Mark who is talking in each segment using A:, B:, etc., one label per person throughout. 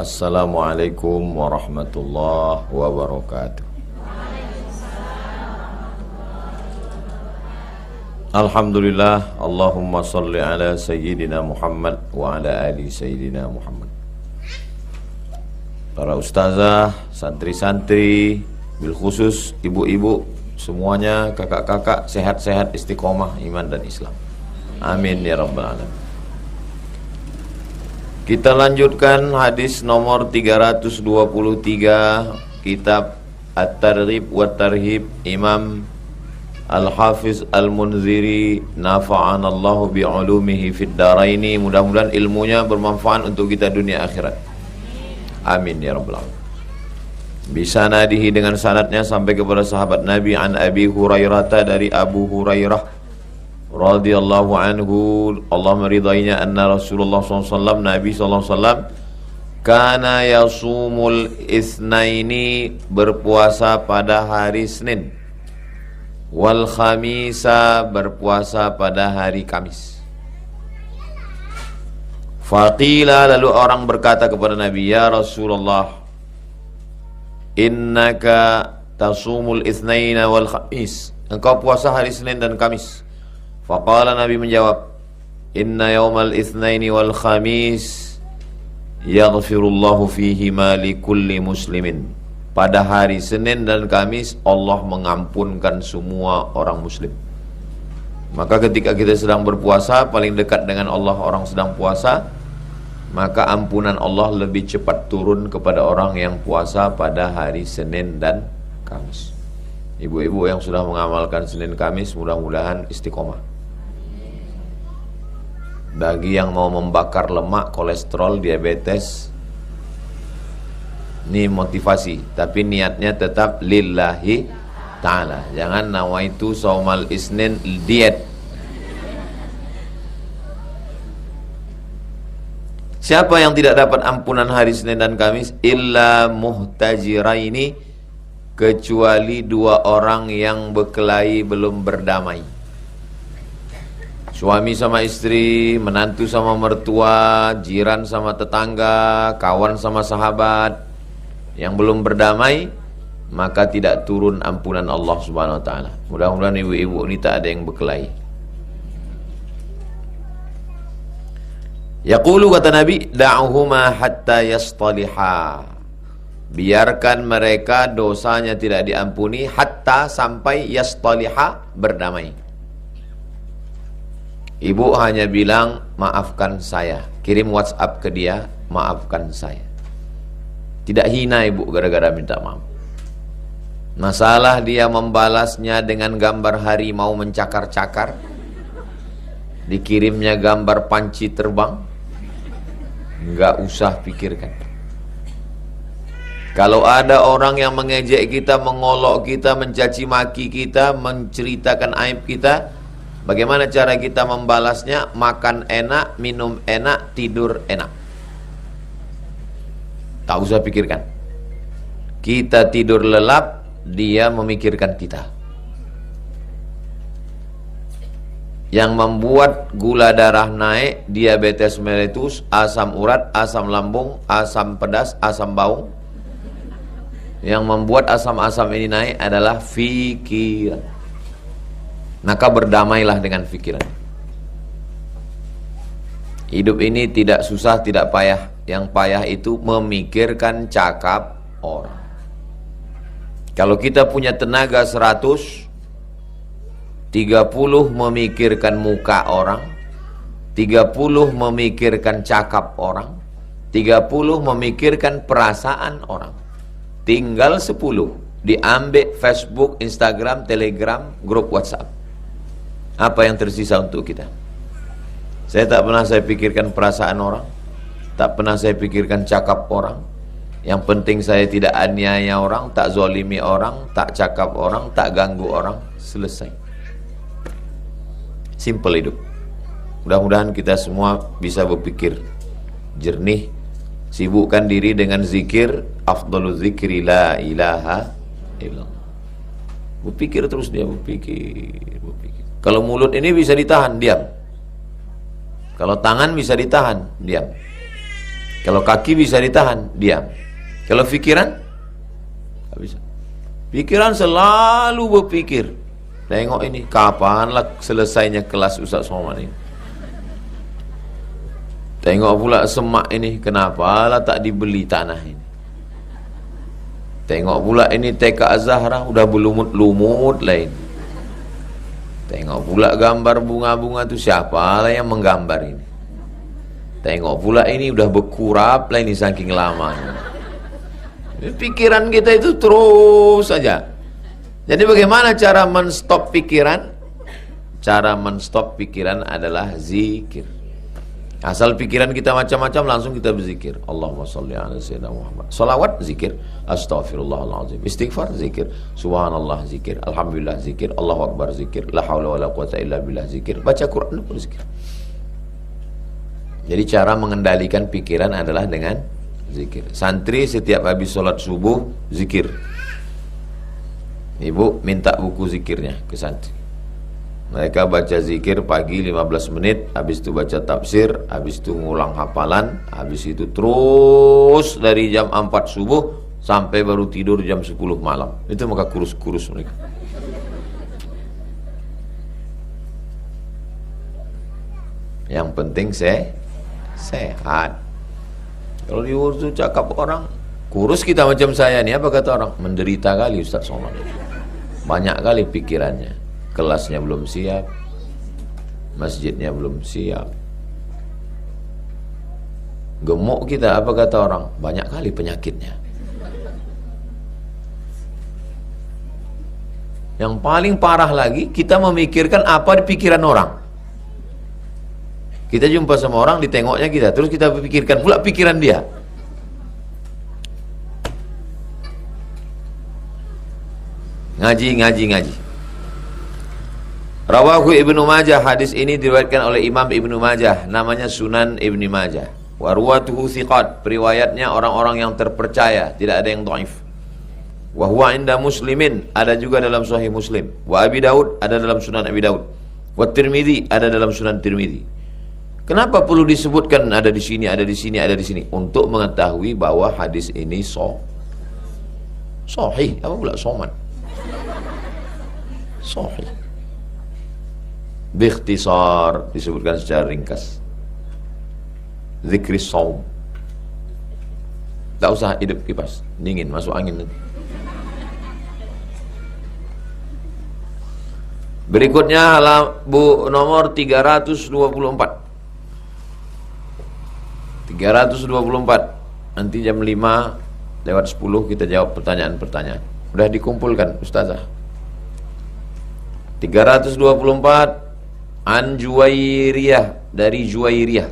A: Assalamualaikum warahmatullahi wabarakatuh. Alhamdulillah, Allahumma salli ala Sayyidina Muhammad wa ala ali Sayyidina Muhammad. Para ustazah, santri-santri, bil khusus ibu-ibu, semuanya kakak-kakak sehat-sehat, istiqomah iman dan Islam. Amin ya rabbal alamin. Kita lanjutkan hadis nomor 323 kitab At-Targhib wa Tarhib Imam Al-Hafiz Al-Munziri, nafa'anallahu bi'ulumihi fid daraini. Mudah-mudahan ilmunya bermanfaat untuk kita dunia akhirat. Amin ya rabbal alamin. Bisa nadihi dengan sanadnya sampai kepada sahabat Nabi. An Abi Hurairah, dari Abu Hurairah radhiyallahu anhu, Allah meridainya, anna Rasulullah SAW, Nabi SAW, kana yasumul isnaini, berpuasa pada hari Senin, wal khamisa, berpuasa pada hari Kamis. Faqila, lalu orang berkata kepada Nabi, ya Rasulullah, innaka tasumul isnaina wal khamis, engkau puasa hari Senin dan Kamis. Faqala, Nabi menjawab, inna yawmal itsnaini wal khamis yaghfirullahu fihi ma likulli muslimin. Pada hari Senin dan Kamis Allah mengampunkan semua orang muslim. Maka ketika kita sedang berpuasa, paling dekat dengan Allah orang sedang puasa, maka ampunan Allah lebih cepat turun kepada orang yang puasa pada hari Senin dan Kamis. Ibu-ibu yang sudah mengamalkan Senin Kamis, mudah-mudahan istiqomah. Bagi yang mau membakar lemak, kolesterol, diabetes, ini motivasi, tapi niatnya tetap lillahi ta'ala. Jangan nawaitu saumal isnin diet. Siapa yang tidak dapat ampunan hari Senin dan Kamis? Illa muhtajiraini, kecuali dua orang yang berkelahi belum berdamai. Suami sama istri, menantu sama mertua, jiran sama tetangga, kawan sama sahabat, yang belum berdamai, maka tidak turun ampunan Allah Subhanahu wa taala. Mudah-mudahan ibu-ibu ini tak ada yang berkelahi. Yaqulu, kata Nabi, da'uhuma hatta yastaliha. Biarkan mereka dosanya tidak diampuni hatta sampai yastaliha, berdamai. Ibu hanya bilang, maafkan saya. Kirim WhatsApp ke dia, maafkan saya. Tidak hina ibu gara-gara minta maaf. Masalah dia membalasnya dengan gambar harimau mencakar-cakar, dikirimnya gambar panci terbang, nggak usah pikirkan. Kalau ada orang yang mengejek kita, mengolok kita, mencaci maki kita, menceritakan aib kita, bagaimana cara kita membalasnya? Makan enak, minum enak, tidur enak. Tak usah pikirkan. Kita tidur lelap, dia memikirkan kita. Yang membuat gula darah naik, diabetes mellitus, asam urat, asam lambung, asam pedas, asam bau. Yang membuat asam-asam ini naik adalah pikiran. Maka berdamailah dengan pikiran. Hidup ini tidak susah, tidak payah. Yang payah itu memikirkan cakap orang. Kalau kita punya tenaga 100, 30 memikirkan muka orang, 30 memikirkan cakap orang, 30 memikirkan perasaan orang. Tinggal 10 diambil Facebook, Instagram, Telegram, grup WhatsApp. Apa yang tersisa untuk kita? Saya tak pernah saya pikirkan perasaan orang, tak pernah saya pikirkan cakap orang. Yang penting saya tidak aniaya orang, tak zolimi orang, tak cakap orang, tak ganggu orang. Selesai. Simple hidup. Mudah-mudahan kita semua bisa berpikir jernih. Sibukkan diri dengan zikir. Afdhalu zikri la ilaha illallah. Berpikir terus dia, berpikir. Kalau mulut ini bisa ditahan, diam. Kalau tangan bisa ditahan, diam. Kalau kaki bisa ditahan, diam. Kalau pikiran, nggak bisa. Pikiran selalu berpikir. Tengok ini, kapanlah selesainya kelas Ustaz Somad ini. Tengok pula semak ini, kenapalah tak dibeli tanah ini. Tengok pula ini TK Zahra udah berlumut-lumut lain. Tengok pula gambar bunga-bunga itu, siapalah yang menggambar ini. Tengok pula ini udah berkurap lah ini saking lamanya. Pikiran kita itu terus saja. Jadi bagaimana cara menstop pikiran? Cara menstop pikiran adalah zikir. Asal pikiran kita macam-macam, langsung kita berzikir. Allahumma salli ala sayyidina Muhammad. Salawat, zikir. Astaghfirullahaladzim. Istighfar, zikir. Subhanallah, zikir. Alhamdulillah, zikir. Allahu Akbar, zikir. La hawla wa la quwata illa billah, zikir. Baca Quran pun zikir. Jadi cara mengendalikan pikiran adalah dengan zikir. Santri setiap habis sholat subuh, zikir. Ibu minta buku zikirnya ke santri. Mereka baca zikir pagi 15 menit, habis itu baca tafsir, habis itu ngulang hafalan, habis itu terus dari jam 4 subuh sampai baru tidur jam 10 malam. Itu maka kurus-kurus mereka. Yang penting sehat. Kalau diurus cakap orang, kurus kita macam saya nih, apa kata orang? Menderita kali Ustaz Somad. Banyak kali pikirannya. Kelasnya belum siap, masjidnya belum siap. Gemuk kita, apa kata orang? Banyak kali penyakitnya. Yang paling parah lagi, kita memikirkan apa di pikiran orang. Kita jumpa sama orang, ditengoknya kita, terus kita pikirkan pula pikiran dia. Ngaji. Rawahu Ibnu Majah, hadis ini diriwayatkan oleh Imam Ibnu Majah, namanya Sunan Ibnu Majah. Wa ruwatuhu thiqat, periwayatnya orang-orang yang terpercaya, tidak ada yang dhaif. Wa huwa inda Muslimin, ada juga dalam Sahih Muslim. Wa Abi Daud, ada dalam Sunan Abi Daud. Wa Tirmidzi, ada dalam Sunan Tirmidzi. Kenapa perlu disebutkan ada di sini, ada di sini, ada di sini? Untuk mengetahui bahwa hadis ini sahih, apa pula somad? Sahih. Biikhtisar, disebutkan secara ringkas. Zikri saum. Tak usah hidup kipas, dingin, masuk angin nanti. Berikutnya bu nomor 324. 324. Nanti jam 5:10 kita jawab pertanyaan-pertanyaan. Sudah dikumpulkan Ustazah. 324. An Juwairiyah, dari Juwairiyah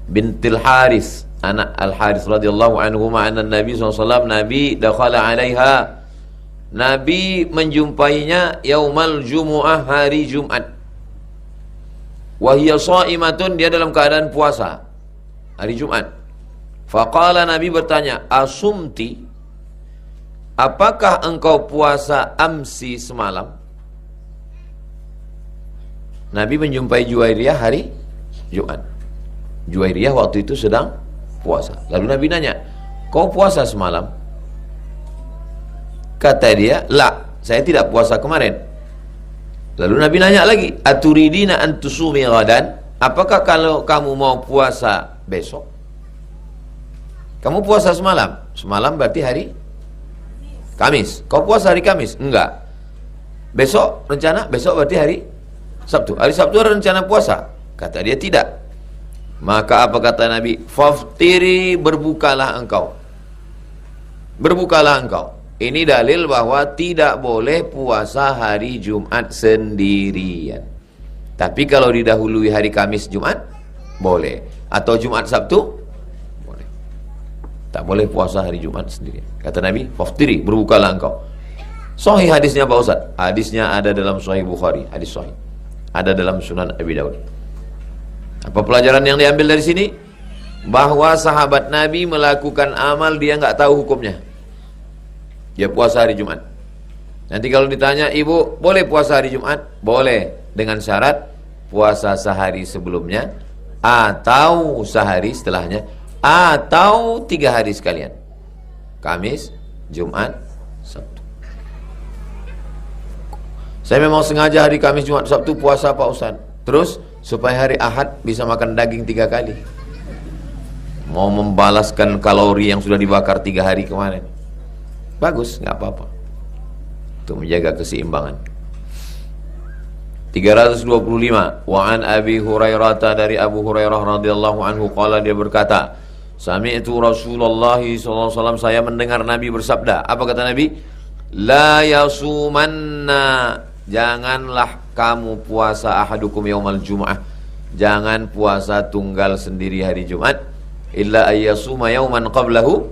A: bintil Haris, anak Al-Haris radhiyallahu anhu, ma'ana Nabi SAW, Nabi dakhala alaiha, Nabi menjumpainya yaumal jumu'ah, hari Jumat. Wahiyya sha'imatun, dia dalam keadaan puasa hari Jumat. Faqala, Nabi bertanya, asumti, apakah engkau puasa amsi semalam? Nabi menjumpai Juwairiyah hari Jumat. Juwairiyah waktu itu sedang puasa. Lalu Nabi nanya, kau puasa semalam? Kata dia, la, saya tidak puasa kemarin. Lalu Nabi nanya lagi, aturidina antusumi ghadan, apakah kalau kamu mau puasa besok? Kamu puasa semalam? Semalam berarti hari Kamis. Kau puasa hari Kamis? Enggak. Besok rencana? Besok berarti hari Sabtu. Hari Sabtu ada rencana puasa? Kata dia tidak. Maka apa kata Nabi? Faftiri, berbukalah engkau. Berbukalah engkau. Ini dalil bahwa tidak boleh puasa hari Jumat sendirian. Tapi kalau didahului hari Kamis Jumat, boleh. Atau Jumat Sabtu, boleh. Tak boleh puasa hari Jumat sendirian. Kata Nabi, faftiri, berbukalah engkau. Sahih hadisnya Pak Ustaz. Hadisnya ada dalam Sahih Bukhari, hadis sahih. Ada dalam Sunan Abi Daud. Apa pelajaran yang diambil dari sini? Bahwa sahabat Nabi melakukan amal dia nggak tahu hukumnya. Dia puasa hari Jumat. Nanti kalau ditanya, ibu boleh puasa hari Jumat? Boleh, dengan syarat puasa sehari sebelumnya atau sehari setelahnya. atau 3 hari sekalian. Kamis, Jumat, Sabtu. Saya memang sengaja hari Kamis, Jumat, Sabtu puasa Pak Ustaz. Terus supaya hari Ahad bisa makan daging 3 kali. Mau membalaskan kalori yang sudah dibakar 3 hari kemarin. Bagus, nggak apa-apa. Untuk menjaga keseimbangan. 325. Wa an Abi Hurairah, dari Abu Hurairah radhiyallahu anhu qala, dia berkata, sami'tu Rasulullah sallallahu alaihi wasallam, saya mendengar Nabi bersabda. Apa kata Nabi? La yasumanna, janganlah kamu puasa ahadukum yaumal jum'ah, jangan puasa tunggal sendiri hari Jumat, illa ayyasuma yauman qablahu,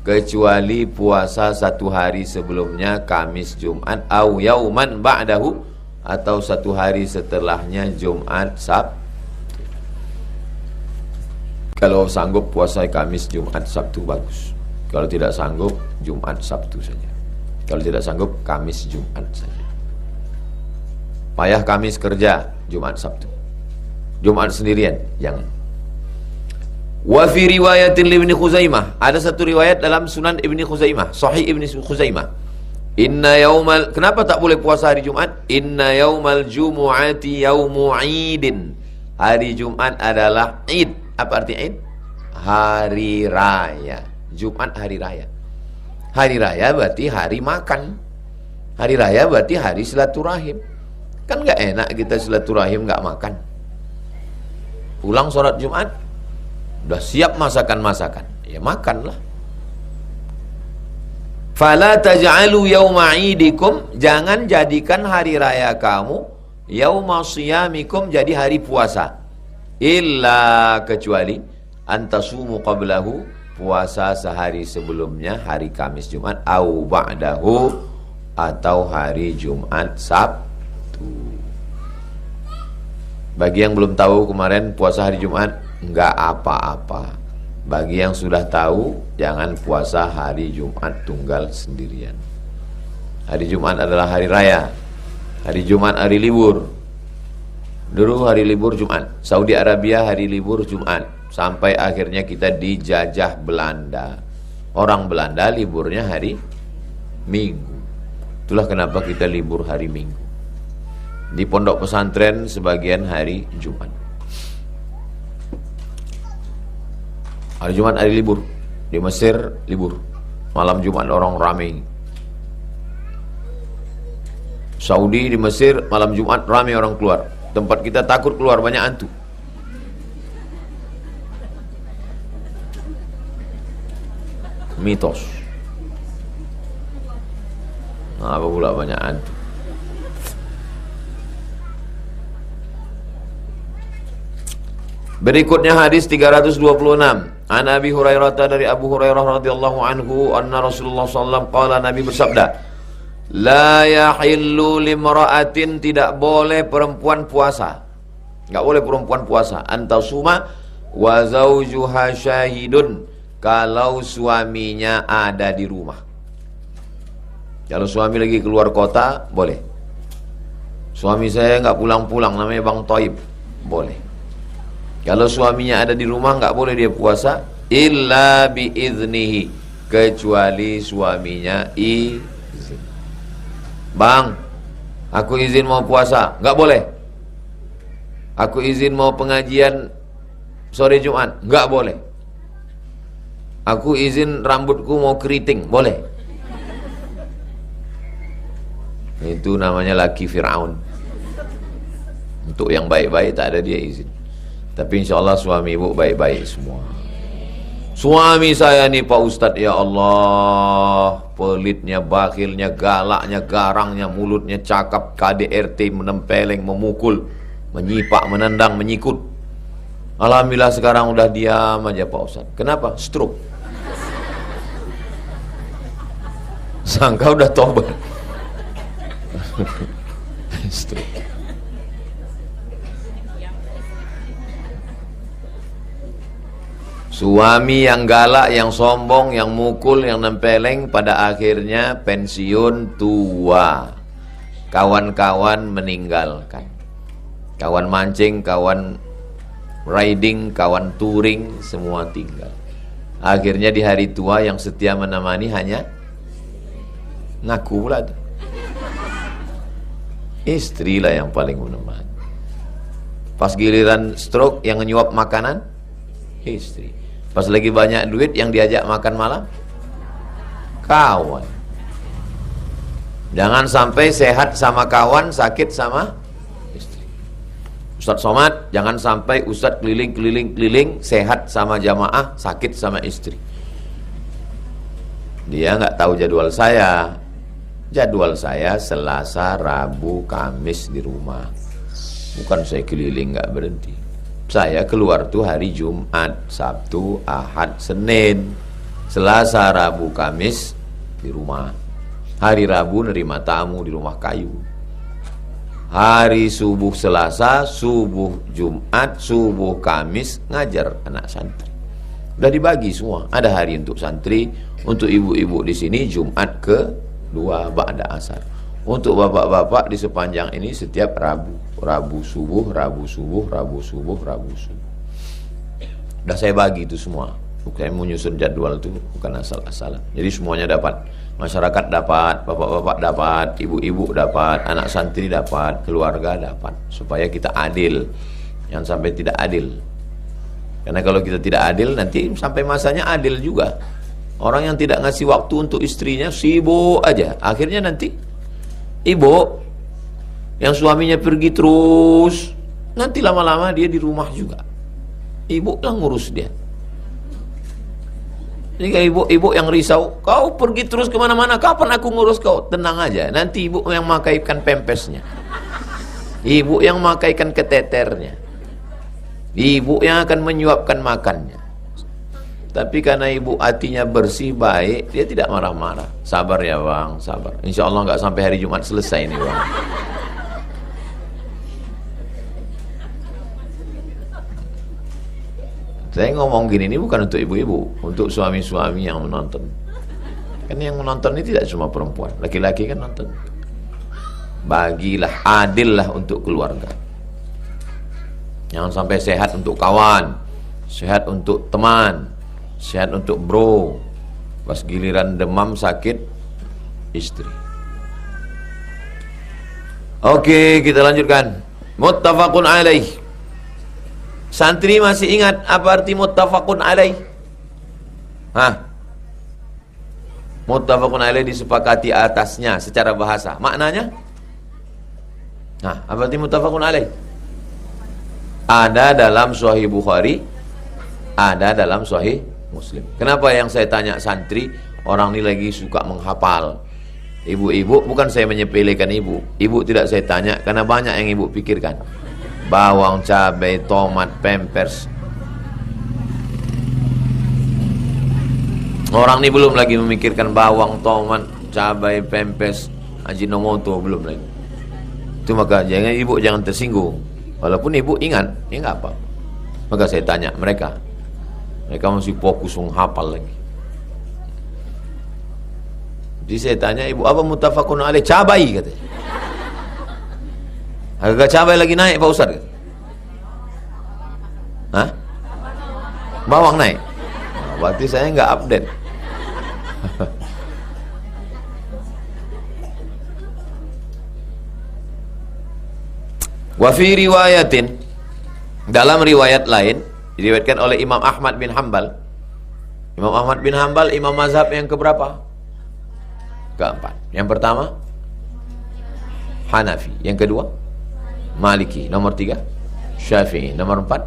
A: kecuali puasa 1 hari sebelumnya Kamis Jumat, au yauman ba'dahu, atau 1 hari setelahnya Jumat Sabtu. Kalau sanggup puasa Kamis Jumat Sabtu bagus. Kalau tidak sanggup Jumat Sabtu saja. Kalau tidak sanggup Kamis Jumat saja. Payah Kamis kerja, Jumat Sabtu. Jumat sendirian jangan. Wa fi riwayatin Ibnu Khuzaimah, ada satu riwayat dalam Sunan Ibnu Khuzaimah, Sahih Ibnu Khuzaimah. Inna yaumal, kenapa tak boleh puasa hari Jumat? Inna yaumal jumu'ati yaumu 'idin. Hari Jumat adalah Id. Apa arti Id? Hari raya. Jumat hari raya. Hari raya berarti hari makan. Hari raya berarti hari silaturahim. Kan nggak enak kita silaturahim nggak makan. Pulang sholat Jumat, udah siap masakan-masakan, ya makanlah. Fala taj'alu yauma 'idikum, jangan jadikan hari raya kamu yauma shiyamikum, jadi hari puasa. Illa, kecuali antasumu qablahu, puasa sehari sebelumnya hari Kamis Jumat, au ba'dahu, atau hari Jumat Sabtu. Bagi yang belum tahu kemarin puasa hari Jumat, enggak apa-apa. Bagi yang sudah tahu, jangan puasa hari Jumat tunggal sendirian. Hari Jumat adalah hari raya. Hari Jumat hari libur. Dulu hari libur Jumat. Saudi Arabia hari libur Jumat. Sampai akhirnya kita dijajah Belanda. Orang Belanda liburnya hari Minggu. Itulah kenapa kita libur hari Minggu. Di pondok pesantren sebagian hari Jumat. Hari Jumat hari libur. Di Mesir libur. Malam Jumat orang ramai. Saudi, di Mesir malam Jumat ramai orang keluar. Tempat kita takut keluar, banyak hantu. Mitos. Nah, apa pula banyak hantu? Berikutnya hadis 326. An Abi Hurairah, dari Abu Hurairah radhiyallahu anhu, anna Rasulullah sallallahu alaihi wasallam qala, Nabi bersabda, la yahillu limra'atin, tidak boleh perempuan puasa. Enggak boleh perempuan puasa. Antasuma wa zawjuha syahidun, kalau suaminya ada di rumah. Kalau suami lagi keluar kota, boleh. Suami saya enggak pulang-pulang, namanya Bang Toib, boleh. Kalau suaminya ada di rumah, nggak boleh dia puasa, illa biiznihi, kecuali suaminya izin. Bang, aku izin mau puasa, nggak boleh. Aku izin mau pengajian sore Jumat, nggak boleh. Aku izin rambutku mau keriting, boleh. Itu namanya laki Fir'aun. Untuk yang baik-baik tak ada dia izin. Tapi insya Allah suami ibu baik-baik semua. Suami saya nih Pak Ustadz, ya Allah, pelitnya, bakhilnya, galaknya, garangnya, mulutnya cakap, KDRT, menempeleng, memukul, menyipak, menendang, menyikut. Alhamdulillah sekarang udah diam aja Pak Ustadz. Kenapa? Stroke. Sangka udah tobat. Stroke. Suami yang galak, yang sombong, yang mukul, yang nempeleng, pada akhirnya pensiun tua. Kawan-kawan meninggalkan. Kawan mancing, kawan riding, kawan touring, semua tinggal. Akhirnya di hari tua yang setia menemani hanya ngaku pula tuh. Istri lah yang paling menemani. Pas giliran stroke yang nyuap makanan, istri. Pas lagi banyak duit yang diajak makan malam, kawan. Jangan sampai sehat sama kawan, sakit sama istri. Ustadz Somad, jangan sampai Ustadz keliling, sehat sama jamaah, sakit sama istri. Dia nggak tahu jadwal saya. Jadwal saya Selasa, Rabu, Kamis di rumah. Bukan saya keliling nggak berhenti. Saya keluar tuh hari Jumat, Sabtu, Ahad, Senin, Selasa, Rabu, Kamis di rumah. Hari Rabu nerima tamu di rumah kayu. Hari subuh Selasa, subuh Jumat, subuh Kamis ngajar anak santri. Udah dibagi semua. Ada hari untuk santri, untuk ibu-ibu di sini Jumat ke-2 ba'da asar. Untuk bapak-bapak di sepanjang ini setiap Rabu. Rabu subuh, Rabu subuh, Rabu subuh, Rabu subuh. Udah saya bagi itu semua. Saya menyusun jadwal itu bukan asal-asalan. Jadi semuanya dapat. Masyarakat dapat, bapak-bapak dapat, ibu-ibu dapat, anak santri dapat, keluarga dapat. Supaya kita adil. Jangan sampai tidak adil. Karena kalau kita tidak adil, nanti sampai masanya adil juga. Orang yang tidak ngasih waktu untuk istrinya, sibuk aja. Akhirnya nanti ibu yang suaminya pergi terus, nanti lama-lama dia di rumah juga. Ibu lah ngurus dia. Jadi ibu-ibu yang risau, kau pergi terus kemana-mana, kapan aku ngurus kau? Tenang aja, nanti ibu yang makaikan pempesnya, ibu yang makaikan keteternya, ibu yang akan menyuapkan makannya. Tapi karena ibu hatinya bersih, baik, dia tidak marah-marah. Sabar ya bang, sabar. Insya Allah nggak sampai hari Jumat selesai ini bang. Saya ngomong gini ini bukan untuk ibu-ibu, untuk suami-suami yang menonton. Karena yang menonton ini tidak cuma perempuan, laki-laki kan nonton. Bagilah, adillah untuk keluarga. Jangan sampai sehat untuk kawan, sehat untuk teman, sehat untuk bro. Pas giliran demam sakit istri. Oke, kita lanjutkan. Muttafaqun alaih. Santri masih ingat apa arti muttafaqun alaih? Muttafaqun alaih disepakati atasnya secara bahasa. Maknanya? Apa arti muttafaqun alaih? Ada dalam Sahih Bukhari, ada dalam Sahih Muslim. Kenapa yang saya tanya santri, orang ini lagi suka menghafal. Ibu-ibu, bukan saya menyepelekan ibu. Ibu tidak saya tanya karena banyak yang ibu pikirkan. Bawang, cabai, tomat, pampers. Orang ini belum lagi memikirkan bawang, tomat, cabai, pampers, ajinomoto, belum lagi. Itu maka jangan tersinggung. Walaupun ibu ingat, ya nggak apa. Maka saya tanya mereka masih fokus menghafal lagi. Jadi saya tanya, ibu apa muttafaqun alaih? Cabai katanya. Harga cabai lagi naik Pak Ustaz. Bawang naik. Berarti saya nggak update. Wa fi riwayatin, dalam riwayat lain diriwayatkan oleh Imam Ahmad bin Hanbal. Imam Ahmad bin Hanbal imam mazhab yang keberapa? Keempat. Yang pertama Hanafi, yang kedua Maliki, nomor 3 Syafi'i, nomor 4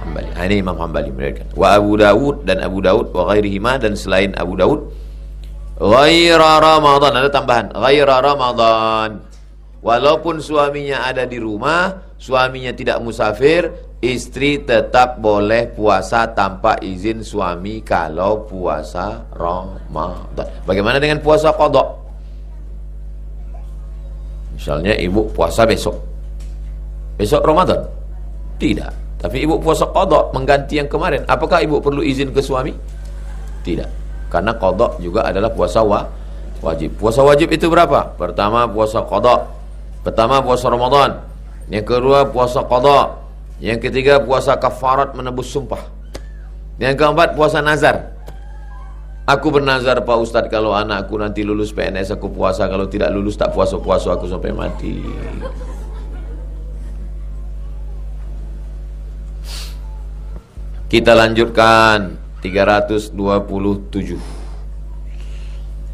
A: Hanbali. Ini Imam Hanbali meriwayatkan. Wa Abu Dawud dan Abu Dawud wa ghairihima, dan selain Abu Dawud, ghaira Ramadan, ada tambahan, ghaira Ramadan. Walaupun suaminya ada di rumah, suaminya tidak musafir, istri tetap boleh puasa tanpa izin suami kalau puasa Ramadan. Bagaimana dengan puasa qadha? Misalnya ibu puasa besok Ramadan? Tidak. Tapi ibu puasa qadha mengganti yang kemarin. Apakah ibu perlu izin ke suami? Tidak. Karena qadha juga adalah puasa wajib. Puasa wajib itu berapa? Pertama puasa qadha. Pertama puasa Ramadan. Yang kedua puasa qadha. Yang ketiga puasa kafarat menebus sumpah. Yang keempat puasa nazar. Aku bernazar Pak Ustadz, kalau anakku nanti lulus PNS aku puasa, kalau tidak lulus tak puasa-puasa aku sampai mati. Kita lanjutkan 327.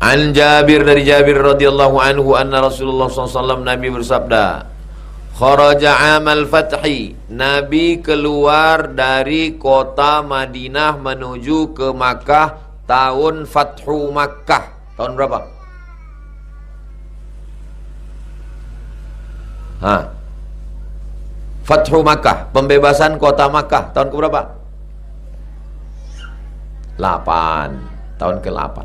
A: An Jabir, dari Jabir radhiyallahu anhu, anna Rasulullah SAW, Nabi bersabda, kharaja amal fathi, Nabi keluar dari kota Madinah menuju ke Makkah tahun Fathu Makkah. Tahun berapa? Fathu Makkah, pembebasan kota Makkah, tahun keberapa? 8, tahun ke-8.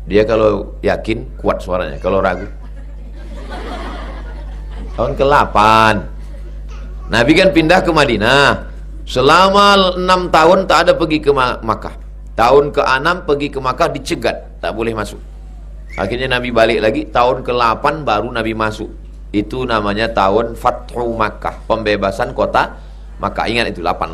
A: Dia kalau yakin kuat suaranya, kalau ragu tahun ke-8. Nabi kan pindah ke Madinah. Selama 6 tahun tak ada pergi ke Makkah. Tahun ke-6 pergi ke Makkah dicegat, tak boleh masuk. Akhirnya Nabi balik lagi, tahun ke-8 baru Nabi masuk. Itu namanya tahun Fathu Makkah, pembebasan kota Makkah. Ingat itu 8.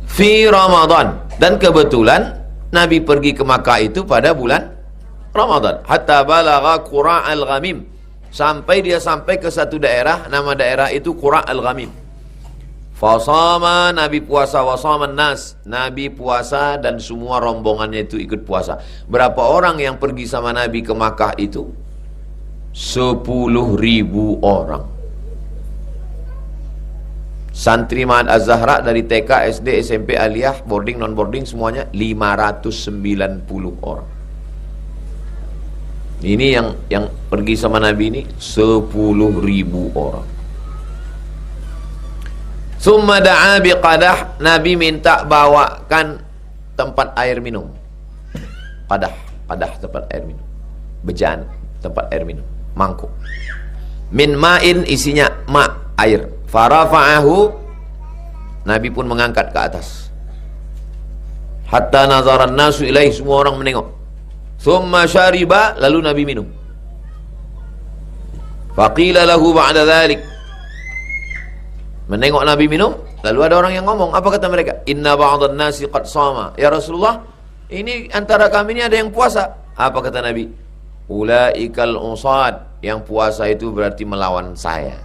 A: Fi Ramadan, dan kebetulan Nabi pergi ke Makkah itu pada bulan Ramadan. Hatta balagha Qura' al-Ghamim, sampai dia sampai ke satu daerah, nama daerah itu Qura' al-Ghamim. Fasama, Nabi puasa, wasaman nas, Nabi puasa dan semua rombongannya itu ikut puasa. Berapa orang yang pergi sama Nabi ke Makkah itu? 10.000 orang. Santri Ma'had Az-Zahra dari TK, SD, SMP, aliyah, boarding, non-boarding semuanya 590 orang. Ini yang pergi sama Nabi ini 10.000 orang. Summa da'a biqadah, Nabi minta bawakan tempat air minum. Qadah tempat air minum. Bejaan tempat air minum, mangkuk. Min ma'in, isinya air. Farafa'ahu, Nabi pun mengangkat ke atas. Hatta nazaran nasu ilaih, semua orang menengok. Thumma syariba, lalu Nabi minum. Faqila lahu ba'da dhalik, menengok Nabi minum, lalu ada orang yang ngomong. Apa kata mereka? Inna ba'dan nasi qad sama. Ya Rasulullah, ini antara kami ini ada yang puasa. Apa kata Nabi? Ulaikal usad, yang puasa itu berarti melawan saya.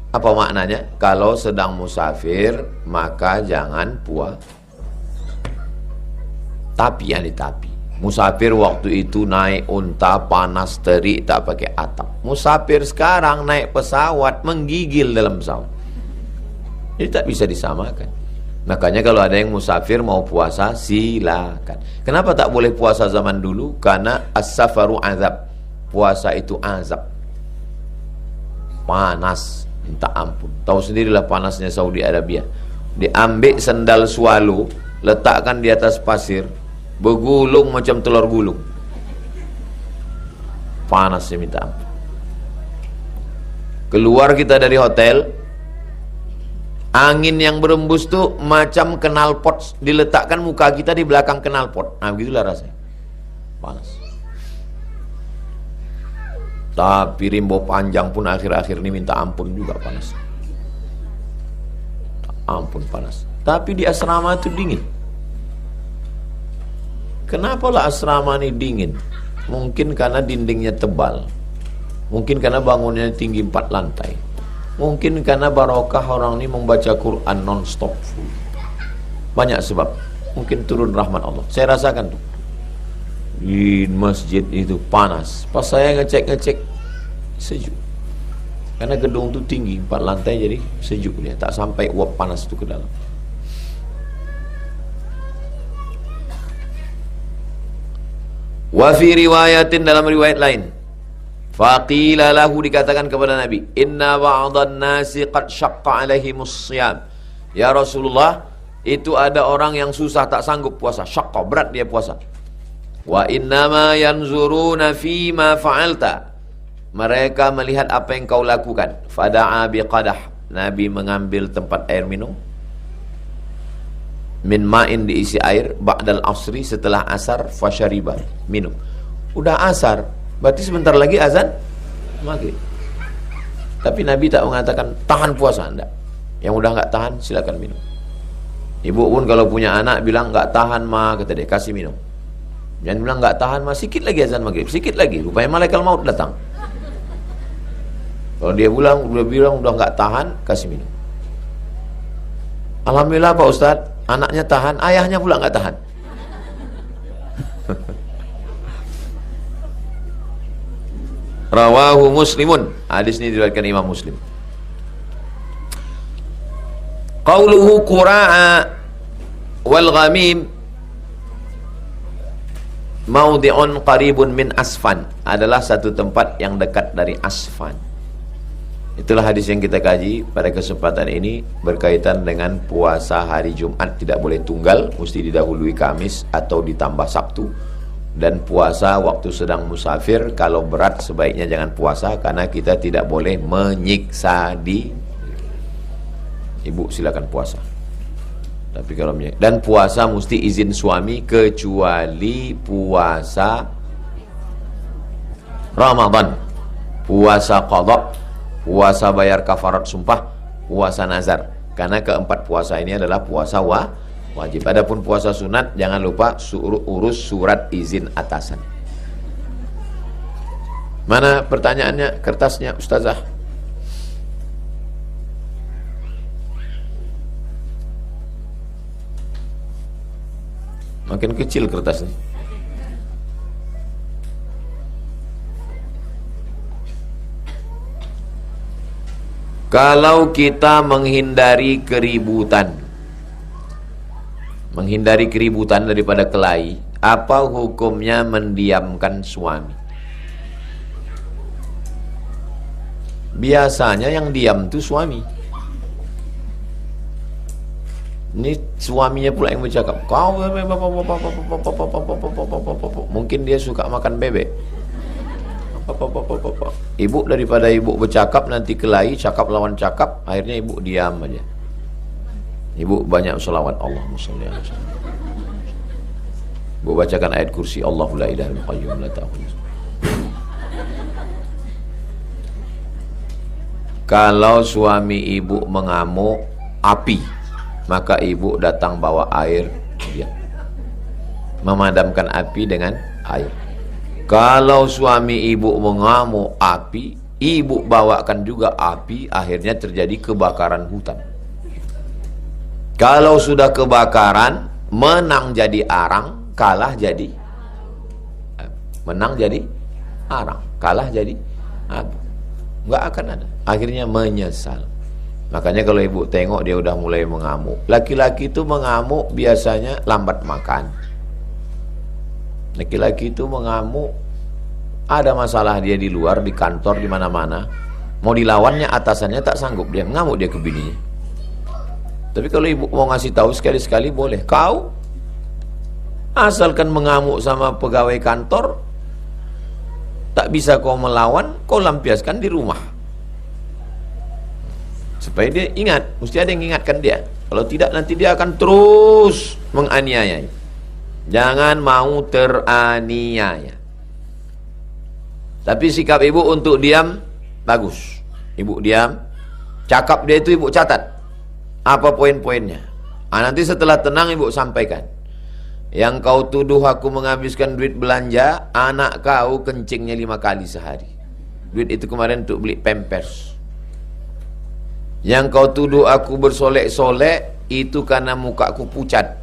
A: Apa maknanya? Kalau sedang musafir maka jangan puasa. Tapi musafir waktu itu naik unta, panas terik, tak pakai atap. Musafir sekarang naik pesawat, menggigil dalam pesawat. Jadi tak bisa disamakan. Makanya kalau ada yang musafir mau puasa, silakan. Kenapa tak boleh puasa zaman dulu? Karena as-safaru azab. Puasa itu azab, panas minta ampun. Tahu sendirilah panasnya Saudi Arabia. Diambil sendal swallow, letakkan di atas pasir, bergulung macam telur gulung. Panasnya minta ampun. Keluar kita dari hotel, angin yang berembus tuh macam knalpot, diletakkan muka kita di belakang knalpot. Nah begitulah rasanya, panas. Tapi rimbo panjang pun akhir-akhir ini minta ampun juga panas. Ampun panas. Tapi di asrama itu dingin. Kenapalah asrama ini dingin? Mungkin karena dindingnya tebal. Mungkin karena bangunannya tinggi 4 lantai. Mungkin karena barokah orang ini membaca Quran non-stop. Banyak sebab. Mungkin turun rahmat Allah. Saya rasakan tuh. Di masjid itu panas. Pas saya ngecek sejuk. Karena gedung itu tinggi 4 lantai, jadi sejuk dia. Tak sampai uap panas itu ke dalam. Wa fi riwayatin, dalam riwayat lain, faqila lahu, dikatakan kepada Nabi, inna ba'dhan nasi qad syaqqa alaihimus siyam. Ya Rasulullah, itu ada orang yang susah, tak sanggup puasa. Syaqqa, berat dia puasa. Wa innama yanzuruna fima fa'alta, mereka melihat apa yang kau lakukan. Fada'a biqadah, Nabi mengambil tempat air minum, min ma'in, diisi air, ba'dal asri, setelah asar, fasyariba, minum. Udah asar, berarti sebentar lagi azan maghrib. Tapi Nabi tak mengatakan tahan puasa, enggak. Yang udah nggak tahan silakan minum. Ibu pun kalau punya anak bilang nggak tahan ma, kata dia, kasih minum. Jangan bilang nggak tahan ma, sikit lagi azan maghrib, sikit lagi, rupanya malaikat maut datang. Kalau dia bilang udah nggak tahan, kasih minum. Alhamdulillah Pak Ustadz, anaknya tahan, ayahnya pula nggak tahan. Rawahu Muslimun. Hadis ini diriwayatkan Imam Muslim. Qauluhu qura'a wal ghamim maudhi'un qaribun min Asfan, adalah satu tempat yang dekat dari Asfan. Itulah hadis yang kita kaji pada kesempatan ini berkaitan dengan puasa hari Jumat. Tidak boleh tunggal, mesti didahului Kamis atau ditambah Sabtu. Dan puasa waktu sedang musafir, kalau berat sebaiknya jangan puasa, karena kita tidak boleh menyiksa diri. Ibu silakan puasa. Tapi kalau dan puasa mesti izin suami, kecuali puasa Ramadan, puasa qadha, puasa bayar kafarat sumpah, puasa nazar. Karena keempat puasa ini adalah puasa wajib. Adapun puasa sunat, jangan lupa urus surat izin atasan. Mana pertanyaannya, kertasnya Ustazah? Makin kecil kertasnya. Kalau kita menghindari keributan daripada kelahi, apa hukumnya mendiamkan suami? Biasanya yang diam itu suami. Ini suaminya pula yang bercakap. Mungkin dia suka makan bebek. Ibu daripada ibu bercakap nanti kelahi, cakap lawan cakap, akhirnya ibu diam aja. Ibu banyak selawat, Allahumma sholli ala sayyidina. Ibu bacakan ayat kursi, Allahu la ilaha illa qayyum la ta'khudhuhu. Kalau suami ibu mengamuk api, maka ibu datang bawa air, dia memadamkan api dengan air. Kalau suami ibu mengamuk api, ibu bawakan juga api, akhirnya terjadi kebakaran hutan. Kalau sudah kebakaran, menang jadi arang, kalah jadi menang jadi arang, kalah jadi abu. Nggak akan ada. Akhirnya menyesal. Makanya kalau ibu tengok dia udah mulai mengamuk. Laki-laki itu mengamuk biasanya lambat makan. Laki-laki itu mengamuk, ada masalah dia di luar, di kantor, di mana-mana. Mau dilawannya atasannya tak sanggup, dia mengamuk dia ke bininya. Tapi kalau ibu mau ngasih tahu sekali-sekali boleh. Kau asalkan mengamuk sama pegawai kantor, tak bisa kau melawan, kau lampiaskan di rumah. Supaya dia ingat, mesti ada yang ingatkan dia. Kalau tidak nanti dia akan terus menganiaya. Jangan mau teraniaya. Tapi sikap ibu untuk diam bagus. Ibu diam, cakap dia itu ibu catat apa poin-poinnya. Nanti setelah tenang ibu sampaikan. Yang kau tuduh aku menghabiskan duit belanja, anak kau kencingnya 5 kali sehari. Duit itu kemarin untuk beli pampers. Yang kau tuduh aku bersolek-solek, itu karena mukaku pucat.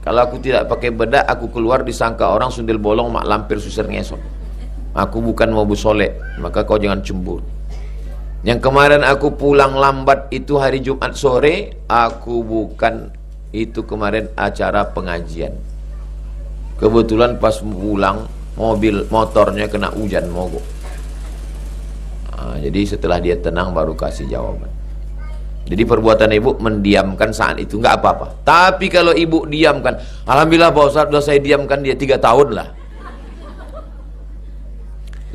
A: Kalau aku tidak pakai bedak, aku keluar disangka orang sundel bolong, mak lampir susir ngesot. Aku bukan mau bersolek, maka kau jangan cemburu. Yang kemarin aku pulang lambat itu hari Jumat sore, aku bukan, itu kemarin acara pengajian. Kebetulan pas pulang, motornya kena hujan mogok. Jadi setelah dia tenang baru kasih jawaban. Jadi perbuatan ibu mendiamkan saat itu nggak apa-apa. Tapi kalau ibu diamkan, alhamdulillah Pak Ustaz, sudah saya diamkan dia 3 tahun lah.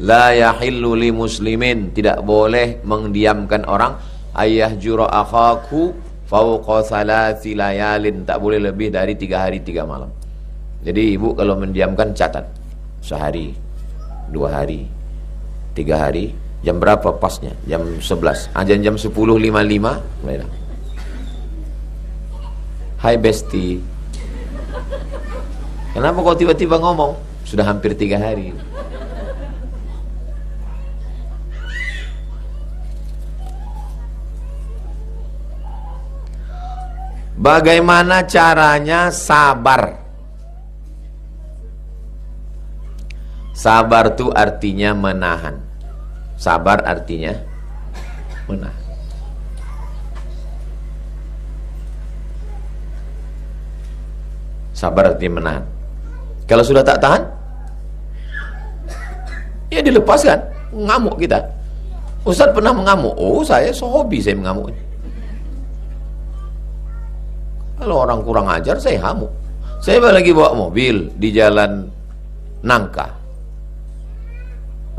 A: La yahillu li muslimin, tidak boleh mendiamkan orang. Ayah jura akhaku fauqa thalathi layalin, tak boleh lebih dari 3 hari 3 malam. Jadi ibu kalau mendiamkan catat, sehari, 2 hari, 3 hari. Jam berapa pasnya? Jam 11. Jam 10.55 baiklah. Hai Besti, kenapa kau tiba-tiba ngomong? Sudah hampir 3 hari. Bagaimana caranya sabar? Sabar itu artinya menahan. Sabar artinya menahan. Sabar artinya menahan. Kalau sudah tak tahan, ya dilepaskan. Ngamuk kita. Ustaz pernah mengamuk. Oh, saya hobi saya mengamuk. Kalau orang kurang ajar, saya hamuk. Saya lagi bawa mobil di jalan Nangka.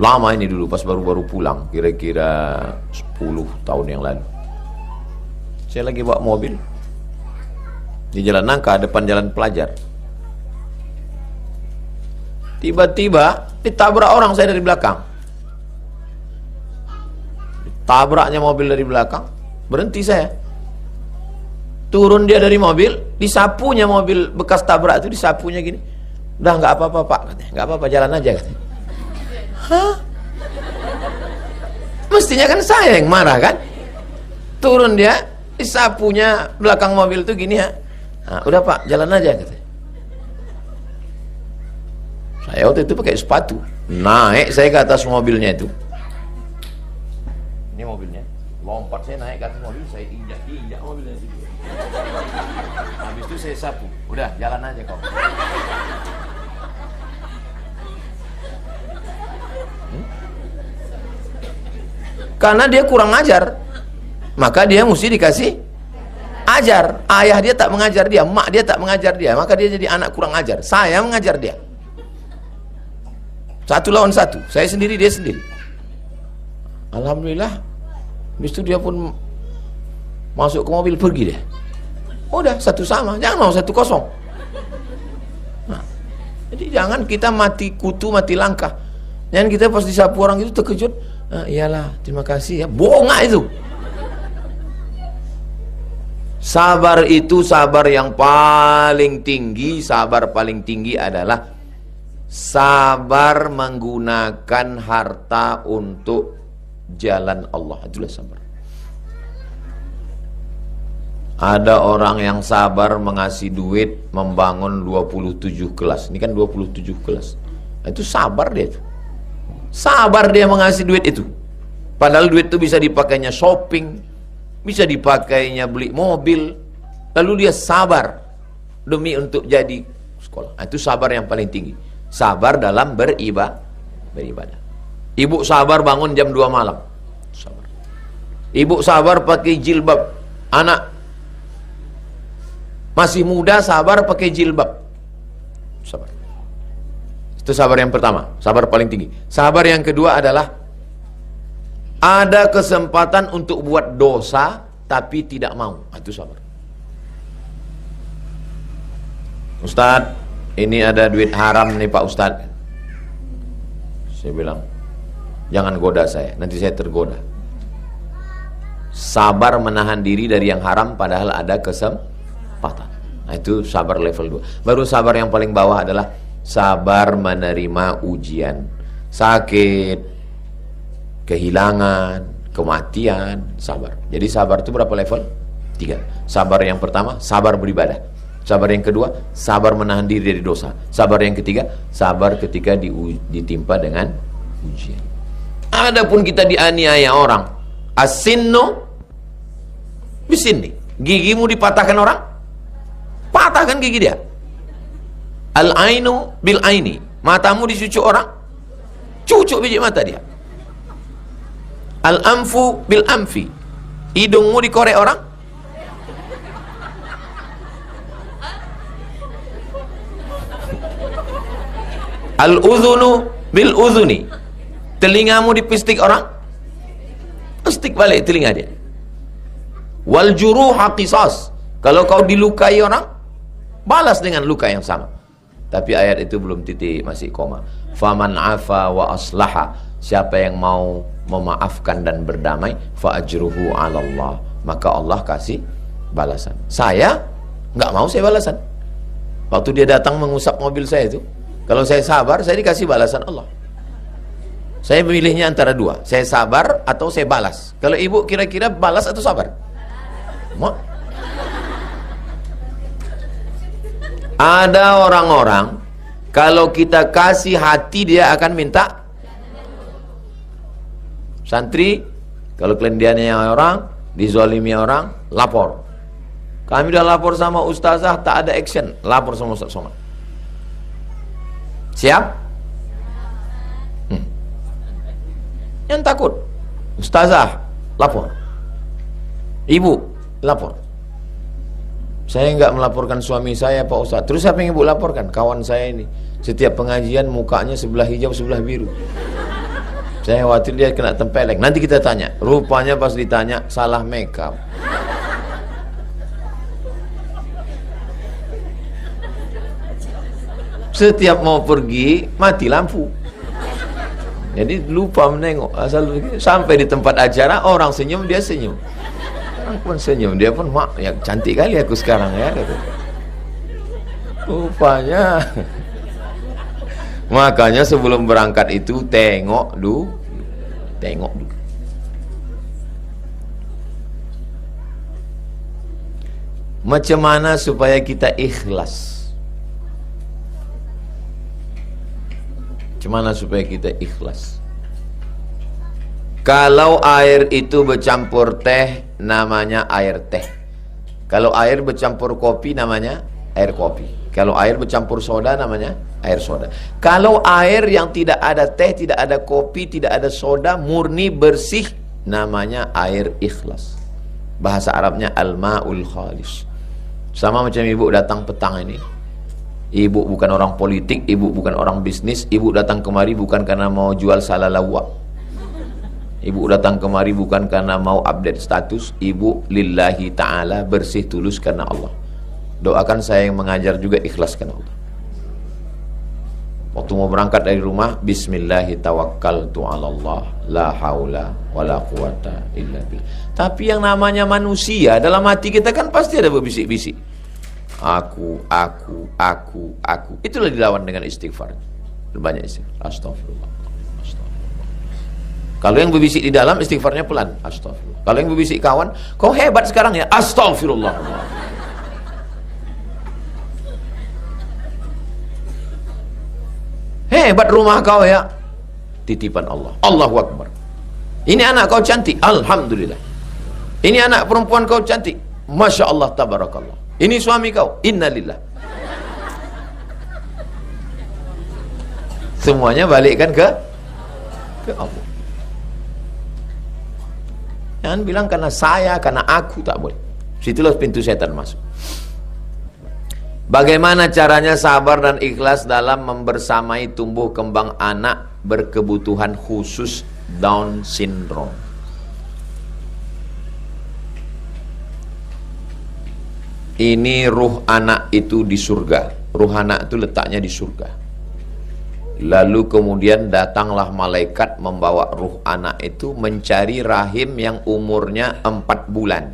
A: Lama ini dulu, pas baru-baru pulang, kira-kira 10 tahun yang lalu. Saya lagi bawa mobil di jalan Nangka, depan jalan Pelajar. Tiba-tiba ditabrak orang saya dari belakang. Tabraknya mobil dari belakang, berhenti saya. Turun dia dari mobil, disapunya mobil bekas tabrak itu, disapunya gini. Udah nggak apa-apa Pak, katanya. Nggak apa-apa, jalan aja katanya. Hah? Mestinya kan saya yang marah kan? Turun dia, disapunya belakang mobil itu gini ya. Nah, udah Pak, jalan aja katanya. Saya waktu itu pakai sepatu. Naik saya ke atas mobilnya itu. Ini mobilnya. Lompat saya naik ke atas mobil, saya injak mobilnya itu. Habis itu saya sapu. Udah, jalan aja kau. Karena dia kurang ajar, maka dia mesti dikasih ajar. Ayah dia tak mengajar dia, mak dia tak mengajar dia, maka dia jadi anak kurang ajar. Saya mengajar dia. 1 lawan 1, saya sendiri, dia sendiri. Alhamdulillah. Habis itu dia pun masuk ke mobil, pergi dia. Udah, 1 sama, jangan mau 1-0. Nah, jadi jangan kita mati kutu, mati langkah. Jangan kita pas disapu orang itu terkejut. Iyalah, terima kasih ya. Bohong itu. Sabar itu sabar yang paling tinggi. Sabar paling tinggi adalah sabar menggunakan harta untuk jalan Allah. Itulah sabar. Ada orang yang sabar mengasih duit membangun 27 kelas. Ini kan 27 kelas. Itu sabar dia itu. Sabar dia mengasih duit itu. Padahal duit itu bisa dipakainya shopping, bisa dipakainya beli mobil. Lalu dia sabar demi untuk jadi sekolah. Itu sabar yang paling tinggi. Sabar dalam beribadah. Ibu sabar bangun jam 2 malam. Sabar. Ibu sabar pakai jilbab. Anak masih muda sabar pakai jilbab. Sabar. Itu sabar yang pertama, sabar paling tinggi. Sabar yang kedua adalah ada kesempatan untuk buat dosa tapi tidak mau. Itu sabar. Ustadz, ini ada duit haram nih Pak Ustadz. Saya bilang, jangan goda saya, nanti saya tergoda. Sabar menahan diri dari yang haram padahal ada kesempatan. Nah, itu sabar level 2. Baru sabar yang paling bawah adalah sabar menerima ujian, sakit, kehilangan, kematian, sabar. Jadi sabar itu berapa level? 3. Sabar yang pertama, sabar beribadah. Sabar yang kedua, sabar menahan diri dari dosa. Sabar yang ketiga, sabar ketika ditimpa dengan ujian. Adapun kita dianiaya orang, asinno bisini, gigimu dipatahkan orang, patahkan gigi dia. Al-ainu bil-aini, matamu dicucuk orang, cucuk biji mata dia. Al-anfu bil-anfi, hidungmu dikorek orang, al-udhunu bil-udhuni, telingamu dipistik orang, pistik balik telinga dia. Wal-juruha qisas, kalau kau dilukai orang, balas dengan luka yang sama. Tapi ayat itu belum titik, masih koma. Faman afa wa aslaha, siapa yang mau memaafkan dan berdamai, fa ajruhu 'ala Allah, maka Allah kasih balasan. Saya Nggak mau saya balasan. Waktu dia datang mengusap mobil saya itu, kalau saya sabar, saya dikasih balasan Allah. Saya memilihnya antara dua, saya sabar atau saya balas. Kalau ibu kira-kira balas atau sabar? Mau? Ada orang-orang, kalau kita kasih hati dia akan minta. Santri, kalau kelendiannya orang, dizolimi orang, lapor. Kami udah lapor sama ustazah, tak ada action, lapor sama Ustaz Somad. Siap? Yang takut, ustazah, lapor. Ibu, lapor. Saya enggak melaporkan suami saya, Pak Ustaz. Terus apa yang ibu laporkan? Kawan saya ini, setiap pengajian mukanya sebelah hijau, sebelah biru. Saya khawatir dia kena tempeleng. Nanti kita tanya. Rupanya pas ditanya, salah makeup. Setiap mau pergi, mati lampu. Jadi lupa menengok. Asal sampai di tempat acara, orang senyum, dia senyum. Orang pun senyum, dia pun, mak, ya cantik kali aku sekarang ya. Rupanya. Makanya sebelum berangkat itu, tengok dulu. Tengok dulu. Macam mana supaya kita ikhlas? Gimana supaya kita ikhlas? Kalau air itu bercampur teh, namanya air teh. Kalau air bercampur kopi, namanya air kopi. Kalau air bercampur soda, namanya air soda. Kalau air yang tidak ada teh, tidak ada kopi, tidak ada soda, murni bersih, namanya air ikhlas. Bahasa Arabnya al-ma'ul khalis. Sama macam ibu datang petang ini. Ibu bukan orang politik, ibu bukan orang bisnis, ibu datang kemari bukan karena mau jual salalawak. Ibu datang kemari bukan karena mau update status, ibu lillahi ta'ala, bersih tulus karena Allah. Doakan saya yang mengajar juga ikhlas karena Allah. Waktu mau berangkat dari rumah, bismillahi tawakkaltu 'alallah, la haula wala quwata illa billah. Tapi yang namanya manusia, dalam hati kita kan pasti ada berbisik-bisik. Aku. Itulah dilawan dengan istighfar. Banyak istighfar. Astagfirullah. Kalau yang berbisik di dalam, istighfarnya pelan. Astagfirullah. Kalau yang berbisik kawan, kau hebat sekarang ya. Astagfirullah. Hebat rumah kau ya. Titipan Allah. Allahu Akbar. Ini anak kau cantik. Alhamdulillah. Ini anak perempuan kau cantik. Masya Allah, tabarakallah. Ini suami kau, innalillah. Semuanya balikkan ke Allah. Jangan bilang karena saya, karena aku, tak boleh. Situlah pintu setan masuk. Bagaimana caranya sabar dan ikhlas dalam membersamai tumbuh kembang anak berkebutuhan khusus Down syndrome? Ini ruh anak itu di surga. Ruh anak itu letaknya di surga. Lalu kemudian datanglah malaikat membawa ruh anak itu mencari rahim yang umurnya 4 bulan.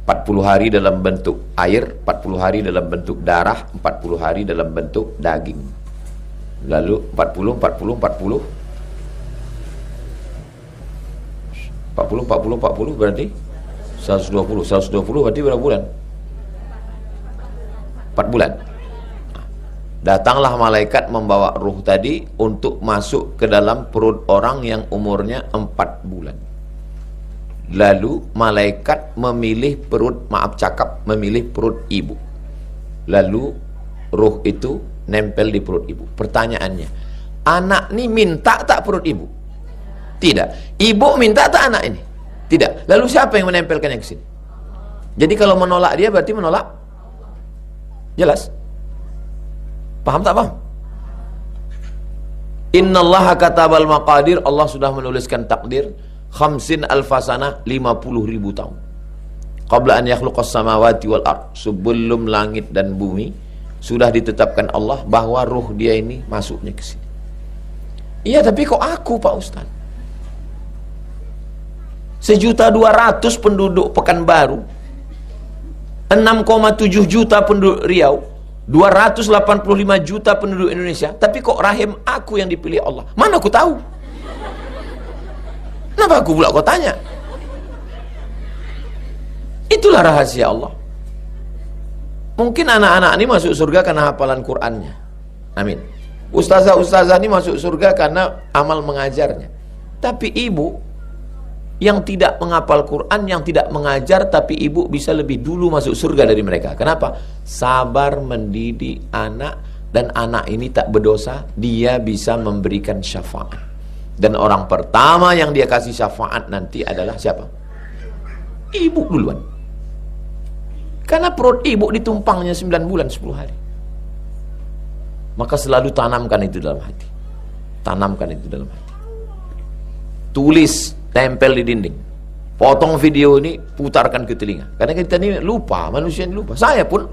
A: 40 hari dalam bentuk air, 40 hari dalam bentuk darah, 40 hari dalam bentuk daging. Lalu 40 berarti 120 berarti berapa bulan? 4 bulan. Datanglah malaikat membawa ruh tadi untuk masuk ke dalam perut orang yang umurnya 4 bulan. Lalu malaikat memilih memilih perut ibu. Lalu ruh itu nempel di perut ibu. Pertanyaannya, anak ini minta tak perut ibu? Tidak. Ibu minta tak anak ini? Tidak. Lalu siapa yang menempelkannya ke sini? Jadi kalau menolak dia berarti menolak? Jelas? Paham tak paham? Innallaha katabal maqadir, Allah sudah menuliskan takdir 50 alfasana, 50.000 tahun. Qabla an yakhluqas samawati wal ard, sebelum langit dan bumi sudah ditetapkan Allah bahwa ruh dia ini masuknya ke sini. Iya, tapi kok aku, Pak Ustaz? 1.200.000 penduduk Pekanbaru 6,7 juta penduduk Riau, 285 juta penduduk Indonesia, tapi kok rahim aku yang dipilih Allah? Mana aku tahu? Kenapa aku pula kau tanya? Itulah rahasia Allah. Mungkin anak-anak ini masuk surga karena hafalan Qur'annya. Amin. Ustazah-ustazah ini masuk surga karena amal mengajarnya. Tapi ibu yang tidak menghafal Quran, yang tidak mengajar, tapi ibu bisa lebih dulu masuk surga dari mereka. Kenapa? Sabar mendidik anak, dan anak ini tak berdosa, dia bisa memberikan syafaat. Dan orang pertama yang dia kasih syafaat nanti adalah siapa? Ibu duluan. Karena perut ibu ditumpangnya 9 bulan 10 hari. Maka selalu tanamkan itu dalam hati. Tanamkan itu dalam hati. Tulis, tempel di dinding. Potong video ini, putarkan ke telinga. Karena kita ini lupa, manusia ini lupa. Saya pun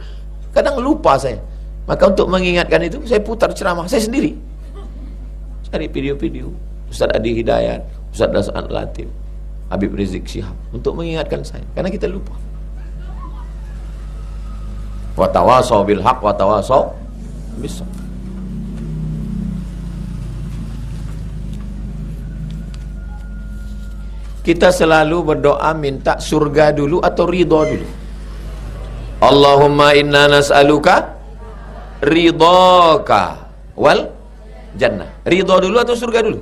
A: kadang lupa saya. Maka untuk mengingatkan itu, saya putar ceramah saya sendiri. Cari video-video Ustaz Adi Hidayat, Ustaz Das'an Latif, Habib Rizik Syihab, untuk mengingatkan saya. Karena kita lupa. Wa tawasau bil haq wa tawasau bis sabr. Kita selalu berdoa minta surga dulu atau ridho dulu. Allahumma inna nas'aluka ridhoka wal jannah. Ridho dulu atau surga dulu?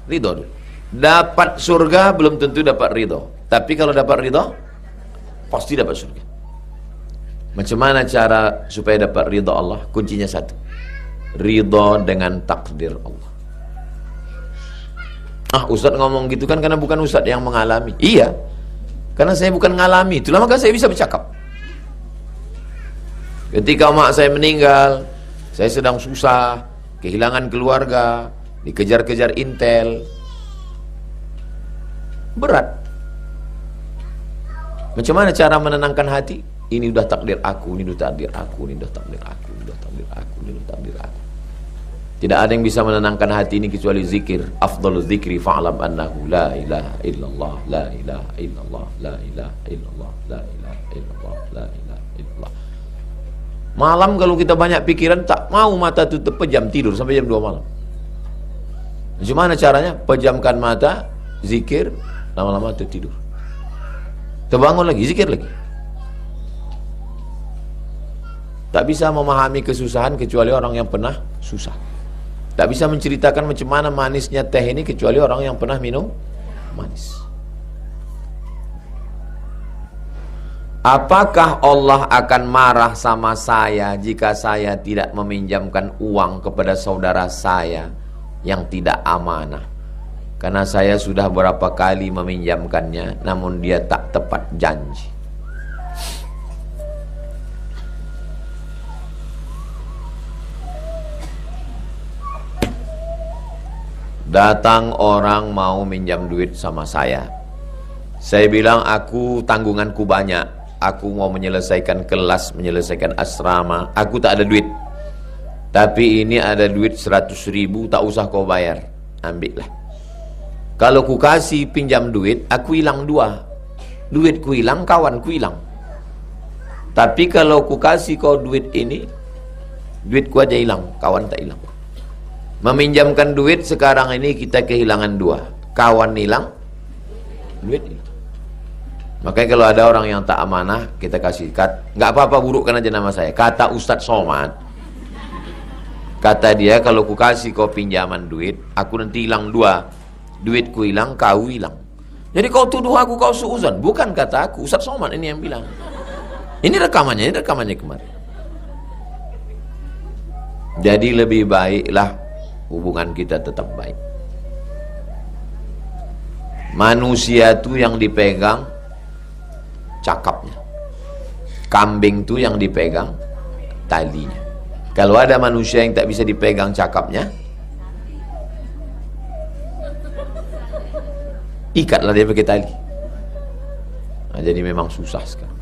A: Ridho dulu. Dapat surga belum tentu dapat ridho. Tapi kalau dapat ridho, pasti dapat surga. Macam mana cara supaya dapat ridho Allah? Kuncinya satu. Ridho dengan takdir Allah. Ah, Ustaz ngomong gitu kan karena bukan Ustaz yang mengalami. Iya, karena saya bukan ngalami. Itulah maka saya bisa bercakap. Ketika mak saya meninggal, saya sedang susah, kehilangan keluarga, dikejar-kejar intel, berat. Macam mana cara menenangkan hati? Ini udah takdir aku, ini udah takdir aku, ini udah takdir aku, ini udah takdir aku, ini udah takdir aku. Tidak ada yang bisa menenangkan hati ini kecuali zikir. Afdhalul zikri fa'lam annahu la ilaha illallah, la ilaha illallah, la ilaha illallah, la ilaha illallah, la ilaha illallah. Malam kalau kita banyak pikiran, tak mau mata tutup, pejam, tidur sampai jam 2 malam. Gimana caranya? Pejamkan mata, zikir, lama-lama tertidur. Terbangun lagi, zikir lagi. Tak bisa memahami kesusahan kecuali orang yang pernah susah. Tak bisa menceritakan macam mana manisnya teh ini kecuali orang yang pernah minum manis. Apakah Allah akan marah sama saya jika saya tidak meminjamkan uang kepada saudara saya yang tidak amanah? Karena saya sudah berapa kali meminjamkannya, namun dia tak tepat janji. Datang orang mau minjam duit sama saya. Saya bilang aku tanggunganku banyak. Aku mau menyelesaikan kelas, menyelesaikan asrama. Aku tak ada duit. Tapi ini ada duit 100.000, tak usah kau bayar. Ambillah. Kalau ku kasih pinjam duit, aku hilang 2. Duitku hilang, kawanku hilang. Tapi kalau ku kasih kau duit ini, duitku aja hilang, kawan tak hilang. Meminjamkan duit sekarang ini kita kehilangan 2. Kawan hilang, duit hilang. Makanya kalau ada orang yang tak amanah, kita kasih. Nggak apa-apa, burukkan aja nama saya. Kata Ustadz Somad, kata dia, kalau ku kasih kau pinjaman duit, aku nanti hilang 2. Duitku hilang, kau hilang. Jadi kau tuduh aku kau suuzon. Bukan kata aku, Ustadz Somad ini yang bilang. Ini rekamannya kemarin. Jadi lebih baiklah hubungan kita tetap baik. Manusia itu yang dipegang cakapnya, kambing itu yang dipegang talinya. Kalau ada manusia yang tak bisa dipegang cakapnya, ikatlah dia pakai tali. Nah, jadi memang susah sekarang.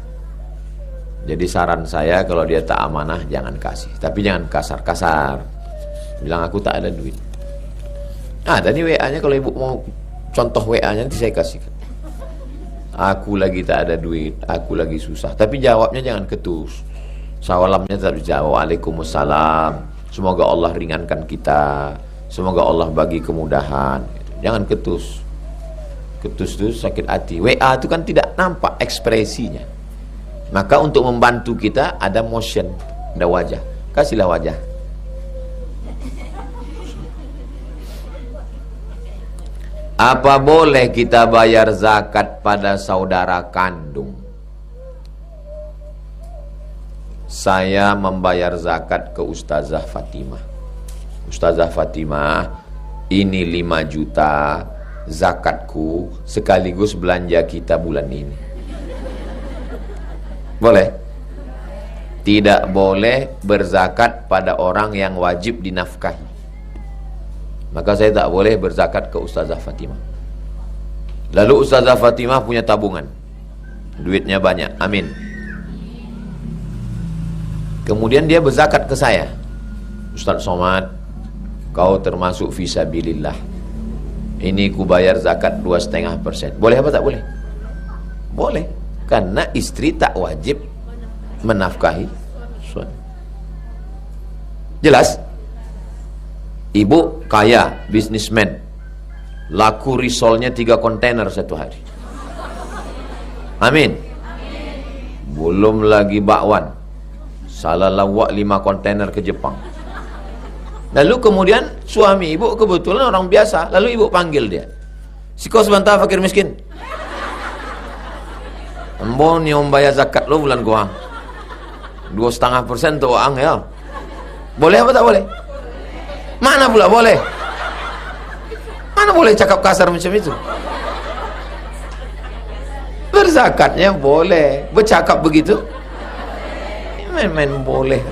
A: Jadi saran saya, kalau dia tak amanah jangan kasih, tapi jangan kasar-kasar. Bilang aku tak ada duit. Ada nih WA-nya, kalau ibu mau contoh WA-nya nanti saya kasihkan. Aku lagi tak ada duit, aku lagi susah. Tapi jawabnya jangan ketus. Salamnya tetap dijawab, Waalaikumsalam. Semoga Allah ringankan kita. Semoga Allah bagi kemudahan. Jangan ketus. Ketus itu sakit hati. WA itu kan tidak nampak ekspresinya. Maka untuk membantu kita ada motion, ada wajah. Kasihlah wajah. Apa boleh kita bayar zakat pada saudara kandung? Saya membayar zakat ke Ustazah Fatimah. Ustazah Fatimah, ini 5 juta zakatku sekaligus belanja kita bulan ini. Boleh? Tidak boleh berzakat pada orang yang wajib dinafkahi. Maka saya tak boleh berzakat ke Ustazah Fatimah. Lalu Ustazah Fatimah punya tabungan, duitnya banyak, amin. Kemudian dia berzakat ke saya. Ustaz Somad, kau termasuk fisabilillah. Ini ku bayar zakat 2,5%. Boleh apa tak boleh? Boleh. Karena istri tak wajib menafkahi suami. Jelas? Ibu kaya, bisnismen, laku risolnya 3 kontainer satu hari. Amin. Belum lagi bakwan, salah lawak 5 kontainer ke Jepang. Lalu kemudian suami ibu kebetulan orang biasa. Lalu ibu panggil dia, "Siko sebentar fakir miskin, Ambo ni om bayar zakat lo bulan goang 2,5% tuh ang ya." Boleh apa tak boleh? Mana pula boleh? Mana boleh cakap kasar macam itu? Berzakatnya boleh, bercakap begitu main-main boleh.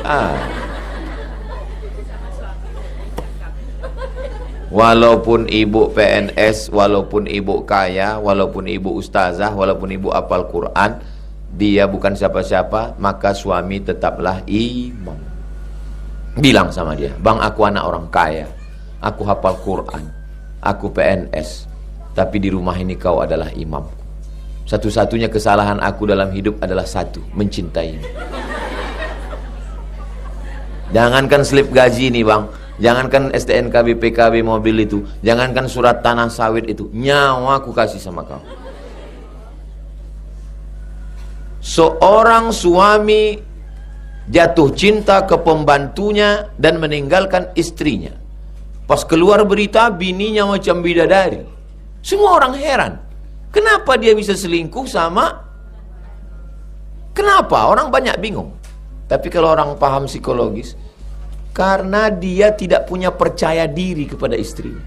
A: Walaupun ibu PNS, walaupun ibu kaya, walaupun ibu ustazah, walaupun ibu hafal Quran, dia bukan siapa-siapa, maka suami tetaplah imam. Bilang sama dia, "Bang, aku anak orang kaya, aku hafal Quran, aku PNS, tapi di rumah ini kau adalah imam. Satu-satunya kesalahan aku dalam hidup adalah satu, mencintaimu. Jangankan slip gaji nih bang, jangankan STNK, BPKB, mobil itu, jangankan surat tanah sawit itu, nyawa aku kasih sama kau." Seorang suami jatuh cinta ke pembantunya dan meninggalkan istrinya. Pas keluar berita bininya macam bidadari. Semua orang heran. Kenapa dia bisa selingkuh sama? Kenapa? Orang banyak bingung. Tapi kalau orang paham psikologis, karena dia tidak punya percaya diri kepada istrinya.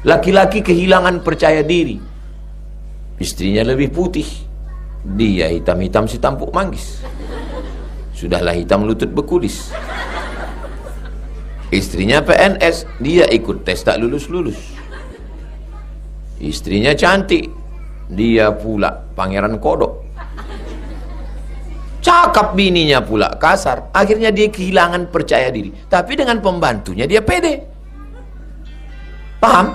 A: Laki-laki kehilangan percaya diri. Istrinya lebih putih, dia hitam-hitam si tampuk manggis. Sudahlah hitam lutut bekudis. Istrinya PNS, dia ikut tes tak lulus-lulus. Istrinya cantik, dia pula pangeran kodok. Cakap bininya pula kasar. Akhirnya dia kehilangan percaya diri. Tapi dengan pembantunya dia pede. Paham?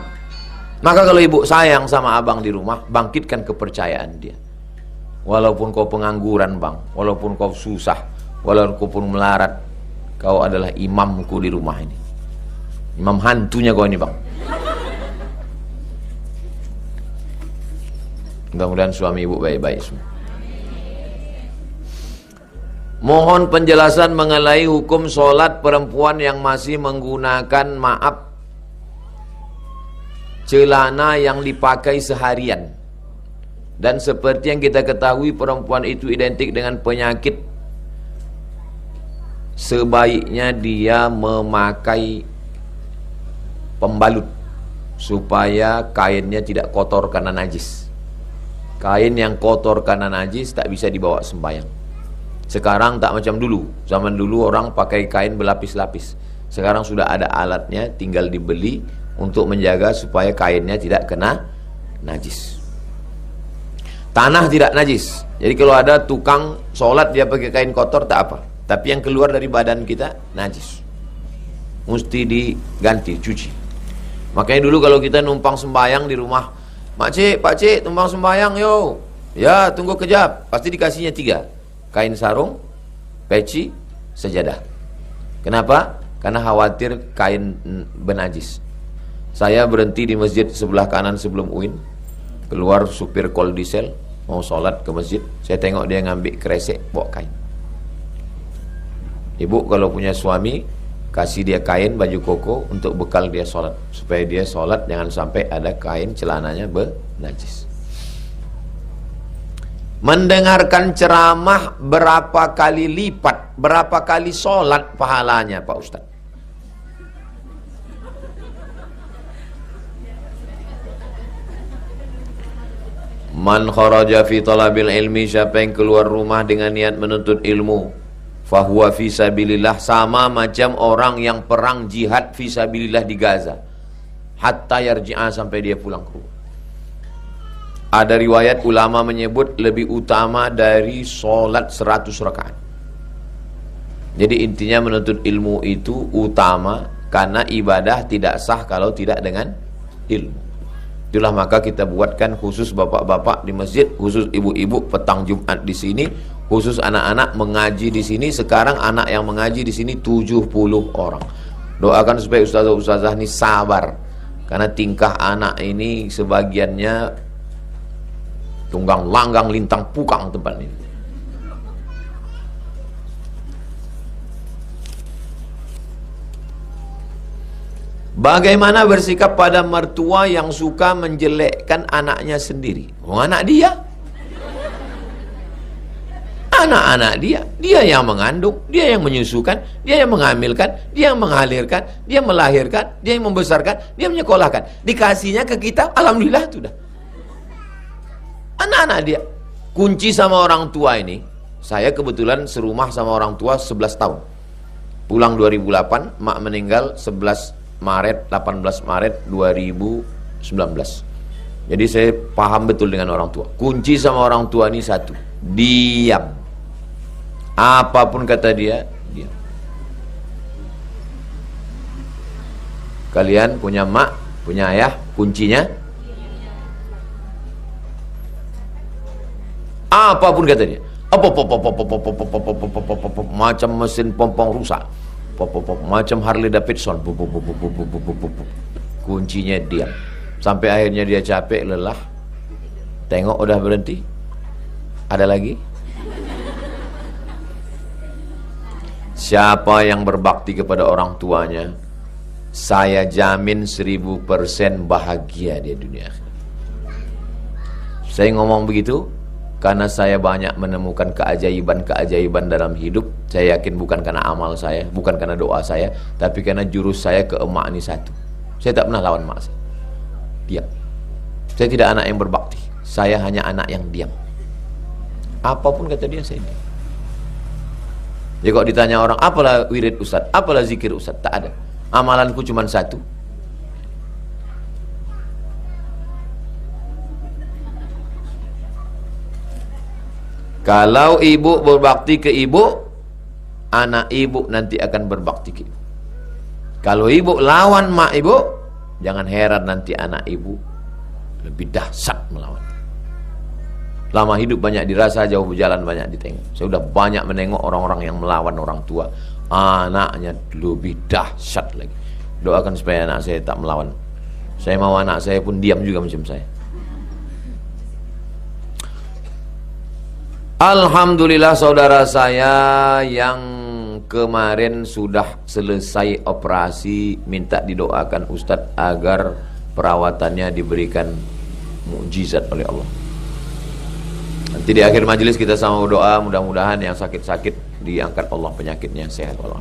A: Maka kalau ibu sayang sama abang di rumah, bangkitkan kepercayaan dia. Walaupun kau pengangguran bang, walaupun kau susah, walaupun melarat, kau adalah imamku di rumah ini. Imam hantunya kau ini bang. Mudah-mudahan suami ibu baik-baik semua. Mohon penjelasan mengenai hukum sholat perempuan yang masih menggunakan celana yang dipakai seharian. Dan seperti yang kita ketahui, perempuan itu identik dengan penyakit. Sebaiknya dia memakai pembalut supaya kainnya tidak kotor karena najis. Kain yang kotor karena najis tak bisa dibawa sembahyang. Sekarang tak macam dulu. Zaman dulu orang pakai kain berlapis-lapis. Sekarang sudah ada alatnya, tinggal dibeli untuk menjaga supaya kainnya tidak kena najis. Tanah tidak najis. Jadi kalau ada tukang sholat dia pakai kain kotor tak apa. Tapi yang keluar dari badan kita najis, mesti diganti, cuci. Makanya dulu kalau kita numpang sembahyang di rumah Makcik, pakcik, tumbang sembahyang yo. Ya, tunggu kejap. Pasti dikasihnya 3. Kain sarung, peci, sejadah. Kenapa? Karena khawatir kain benajis. Saya berhenti di masjid sebelah kanan sebelum UIN. Keluar supir kol diesel, mau sholat ke masjid. Saya tengok dia ngambil kresek, bawa kain. Ibu kalau punya suami, kasih dia kain baju koko untuk bekal dia sholat, supaya dia sholat jangan sampai ada kain celananya bernajis. Mendengarkan ceramah berapa kali lipat, berapa kali sholat pahalanya Pak Ustaz? Man kharaja fi talabil ilmi, siapa yang keluar rumah dengan niat menuntut ilmu, fahuwa fi sabilillah, sama macam orang yang perang jihad fi sabilillah di Gaza, hatta yarji'a, sampai dia pulang ke rumah. Ada riwayat ulama menyebut lebih utama dari solat 100 rakaat. Jadi intinya menuntut ilmu itu utama, karena ibadah tidak sah kalau tidak dengan ilmu. Itulah maka kita buatkan khusus bapak-bapak di masjid, khusus ibu-ibu petang Jumat di sini, khusus anak-anak mengaji di sini. Sekarang anak yang mengaji di sini 70 orang. Doakan supaya ustazah-ustazah ini sabar, karena tingkah anak ini sebagiannya tunggang langgang lintang pukang tempat ini. Bagaimana bersikap pada mertua yang suka menjelekkan anaknya sendiri? Oh, anak dia. Anak-anak dia. Dia yang mengandung, dia yang menyusukan, dia yang mengamilkan, dia yang mengalirkan, dia melahirkan, dia yang membesarkan, dia menyekolahkan. Dikasihnya ke kita, alhamdulillah sudah. Anak-anak dia. Kunci sama orang tua ini, saya kebetulan serumah sama orang tua 11 tahun. Pulang 2008, mak meninggal 18 Maret 2019. Jadi saya paham betul dengan orang tua. Kunci sama orang tua ini satu, diam. Apapun kata dia, diam. Kalian punya mak, punya ayah, kuncinya apapun kata dia. Macam mesin pompong rusak, macam Harley Davidson, kuncinya diam. Sampai akhirnya dia capek, lelah, tengok udah berhenti, ada lagi. Siapa yang berbakti kepada orang tuanya, saya jamin 1000% bahagia di dunia. Saya ngomong begitu karena saya banyak menemukan keajaiban-keajaiban dalam hidup. Saya yakin bukan karena amal saya, bukan karena doa saya, tapi karena jurus saya ke emak ini satu. Saya tak pernah lawan emak saya. Diam. Saya tidak anak yang berbakti, saya hanya anak yang diam. Apapun kata dia, saya diam. Jadi kalau ditanya orang, apalah wirid Ustaz, apalah zikir Ustaz, tak ada. Amalanku cuma satu. Kalau ibu berbakti ke ibu, anak ibu nanti akan berbakti ke ibu. Kalau ibu lawan mak ibu, jangan heran nanti anak ibu lebih dahsyat melawan. Lama hidup banyak dirasa, jauh berjalan banyak ditengok. Saya sudah banyak menengok orang-orang yang melawan orang tua, anaknya lebih dahsyat lagi. Doakan supaya anak saya tak melawan. Saya mau anak saya pun diam juga macam saya. Alhamdulillah saudara saya yang kemarin sudah selesai operasi, minta didoakan Ustadz agar perawatannya diberikan mukjizat oleh Allah. Nanti di akhir majelis kita sama doa, mudah-mudahan yang sakit-sakit diangkat Allah penyakitnya, sehat Allah.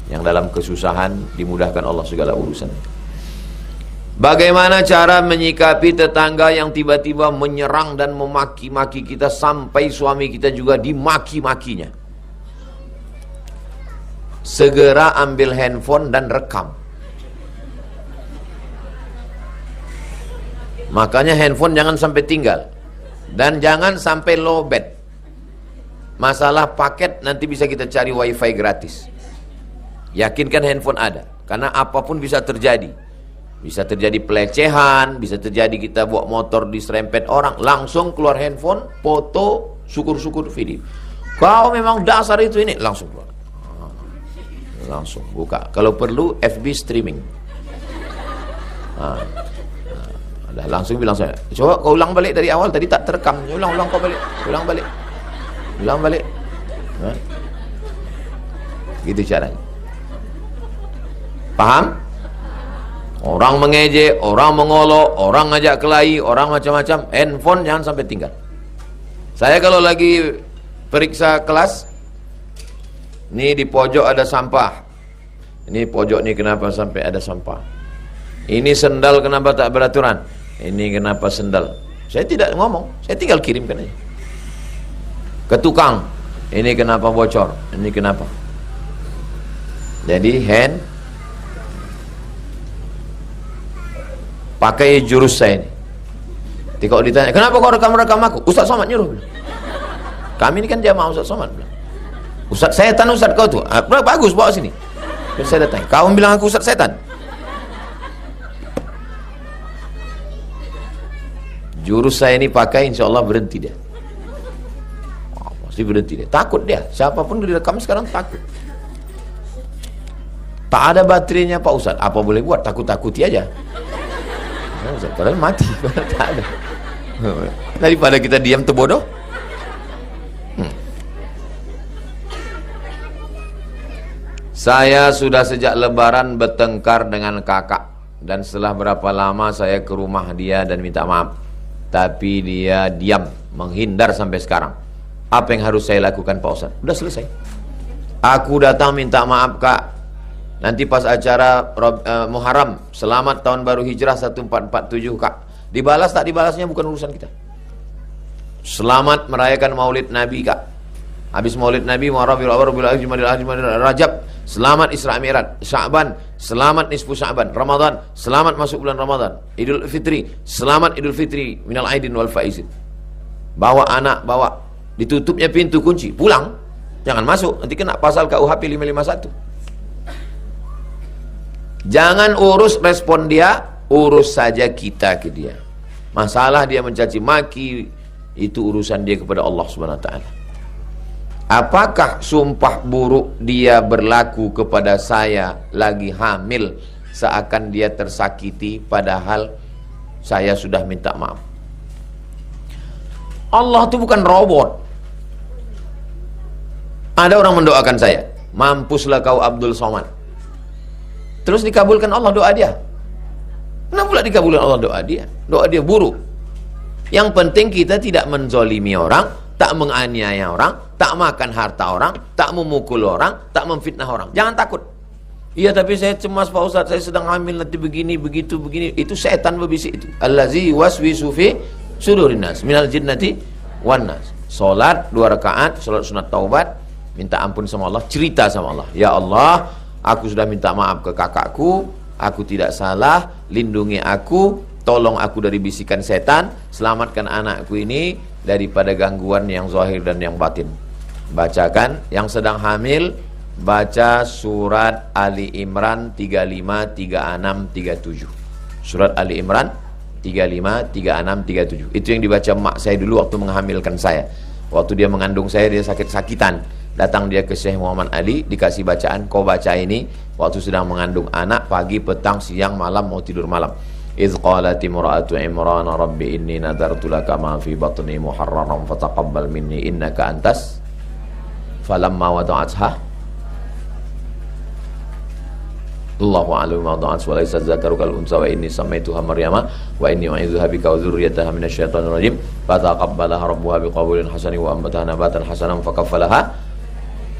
A: Yang dalam kesusahan dimudahkan Allah segala urusan. Bagaimana cara menyikapi tetangga yang tiba-tiba menyerang dan memaki-maki kita sampai suami kita juga dimaki-makinya? Segera ambil handphone dan rekam. Makanya handphone jangan sampai tinggal. Dan jangan sampai lowbat. Masalah paket nanti bisa kita cari wifi gratis. Yakinkan handphone ada. Karena apapun bisa terjadi. Bisa terjadi pelecehan, bisa terjadi kita bawa motor diserempet orang, langsung keluar handphone, foto, syukur-syukur video. Kau memang dasar itu ini, langsung keluar. Langsung buka. Kalau perlu FB streaming. Udah langsung bilang saya, coba kau ulang balik dari awal, tadi tak terekam. Ulang kau balik, ulang balik. Gitu caranya. Paham? Orang mengejek, orang mengolok, orang ngajak kelahi, orang macam-macam, handphone jangan sampai tinggal. Saya kalau lagi periksa kelas, ini di pojok ada sampah. Ini pojok ini kenapa sampai ada sampah? Ini sendal kenapa tak beraturan? Ini kenapa sendal? Saya tidak ngomong, saya tinggal kirimkan aja. Ke tukang, ini kenapa bocor? Ini kenapa? Jadi pakai jurus saya ini. Jadi kalau ditanya, kenapa kau rekam aku? Ustaz Somad nyuruh. Kami ini kan jamaah Ustaz Somad. Ustaz setan Ustaz kau tuh. Bagus bawa sini. Terus saya datang. Kau bilang aku Ustaz setan. Jurus saya ini pakai, insya Allah berhenti dia. Pasti berhenti dia. Takut dia. Siapapun direkam sekarang takut. Tak ada baterainya Pak Ustaz. Apa boleh buat? Takut-takuti aja. Padahal mati. Tak ada. Daripada kita diam terbodoh. Saya sudah sejak lebaran bertengkar dengan kakak. Dan setelah berapa lama saya ke rumah dia dan minta maaf. Tapi dia diam, menghindar sampai sekarang. Apa yang harus saya lakukan Pak Ustaz? Udah selesai. Aku datang minta maaf kak. Nanti pas acara Muharram, selamat tahun baru hijrah 1447 kak. Dibalas tak dibalasnya bukan urusan kita. Selamat merayakan Maulid Nabi kak. Habis Maulid Nabi, Muharram, Rajab, selamat Isra Mi'raj, Sya'ban, selamat nisfu Sya'ban, Ramadan, selamat masuk bulan Ramadan, Idul Fitri, selamat Idul Fitri, minal aidin wal faizin. Bawa anak, bawa. Ditutupnya pintu kunci, pulang. Jangan masuk, nanti kena pasal KUHP 551. Jangan urus respon dia, urus saja kita ke dia. Masalah dia mencaci maki, itu urusan dia kepada Allah Subhanahu wa taala. Apakah sumpah buruk dia berlaku kepada saya lagi hamil seakan dia tersakiti padahal saya sudah minta maaf? Allah itu bukan robot. Ada orang mendoakan saya, mampuslah kau Abdul Somad. Terus dikabulkan Allah doa dia. Kenapa pula dikabulkan Allah doa dia? Doa dia buruk. Yang penting kita tidak menzolimi orang, tak menganiaya orang, tak makan harta orang, tak memukul orang, tak memfitnah orang. Jangan takut. Iya tapi saya cemas Pak Ustaz, saya sedang hamil nanti begini, begitu, begini. Itu setan berbisik itu. Allazi waswisu fi sudurin nas minal jinnati wan nas. Salat 2 rakaat, salat sunat taubat, minta ampun sama Allah, cerita sama Allah. Ya Allah, aku sudah minta maaf ke kakakku, aku tidak salah, lindungi aku, tolong aku dari bisikan setan, selamatkan anakku ini daripada gangguan yang zahir dan yang batin. Bacakan yang sedang hamil, baca surat Ali Imran 35, 36, 37. Surat Ali Imran 35, 36, 37. Itu yang dibaca mak saya dulu waktu menghamilkan saya. Waktu dia mengandung saya, dia sakit-sakitan. Datang dia ke Syekh Muhammad Ali, dikasih bacaan, kau baca ini waktu sedang mengandung anak, pagi, petang, siang, malam, mau tidur malam. إذ قالت امرأة عمران رب إني نذرت لك ما في بطني محررا فتقبل مني إنك أنتس فلما وضعتها الله أعلم ما وضعت وليس الذكر كالأنثى وإني سميتها مريم وإني أعيذها بك وذريتها من الشيطان الرجيم فتقبلها ربها بقبول حسن وأنبتها نباتا حسنا فكفلها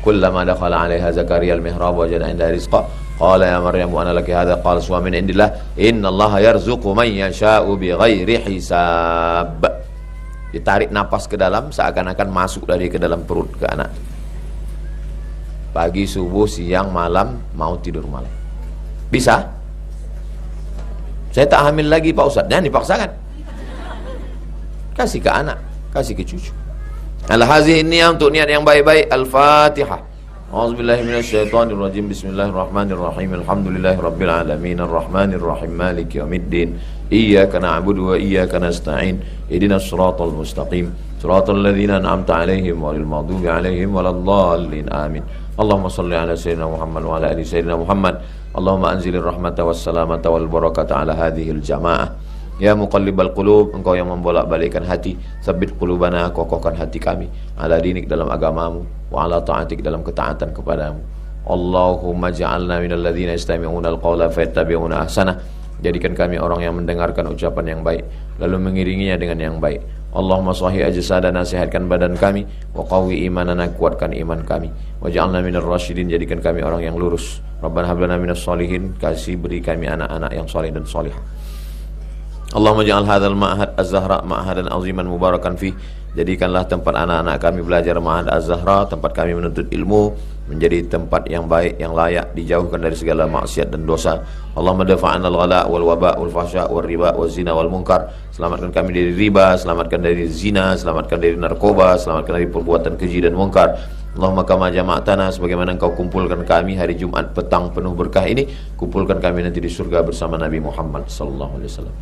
A: كلما دخل عليها زكريا المحراب وجد عندها رزقا قال يا مريم أنا لك هذا قال سوى من عند الله إن الله يرزق من يشاء بغير حساب. Ditarik napas ke dalam seakan-akan masuk dari ke dalam perut ke anak. Pagi, subuh, siang, malam, mau tidur malam. Bisa? Saya tak hamil lagi Pak Ustaz. Jangan dipaksakan. Kasih ke anak, kasih ke cucu. Al-hazihi niat untuk niat yang baik-baik. Al-Fatihah. A'udzubillahi minasyaitonirrajim. Bismillahirrahmanirrahim. Alhamdulillahirabbil alamin arrahmanirrahim maliki yaumiddin. Iyyaka na'budu wa iyyaka nasta'in. Ihdinas siratal mustaqim. Siratal ladzina an'amta 'alaihim ghairil maghdubi 'alaihim waladdallin. Amin. Allahumma shalli ala sayyidina Muhammad wa ala ali sayyidina Muhammad. Allahumma anzilir rahmata was salamata wal barakata ala hadhil jamaah. Ya muqallibal qulub, engkau yang membolak-balikkan hati, sabbit qulubana, kokohkan hati kami ala dinik dalam agamamu, wa ala ta'atik dalam ketaatan kepadamu. Allahumma ja'alna minal ladzina yastami'una al-qawla fayattabi'una ahsana. Jadikan kami orang yang mendengarkan ucapan yang baik lalu mengiringinya dengan yang baik. Allahumma sahih ajsadana, sehatkan badan kami, wa qawi imanana, kuatkan iman kami, waj'alna minar rasyidin, jadikan kami orang yang lurus. Rabbana hab lana minas sholihin, kasih beri kami anak-anak yang saleh dan salihah. Allahumma ja'al hadzal ma'had Az-Zahra ma'hadan aziman mubarakan fi. Jadikanlah tempat anak-anak kami belajar Ma'had Az-Zahra, tempat kami menuntut ilmu, menjadi tempat yang baik, yang layak, dijauhkan dari segala maksiat dan dosa. Allahumma dafa'anal ghala wal waba wal fahsya wal riba wal zina wal munkar. Selamatkan kami dari riba, selamatkan dari zina, selamatkan dari narkoba, selamatkan dari perbuatan keji dan munkar. Allahumma kama jama'tana, sebagaimana engkau kumpulkan kami hari Jumat petang penuh berkah ini, kumpulkan kami nanti di surga bersama Nabi Muhammad sallallahu alaihi wasallam.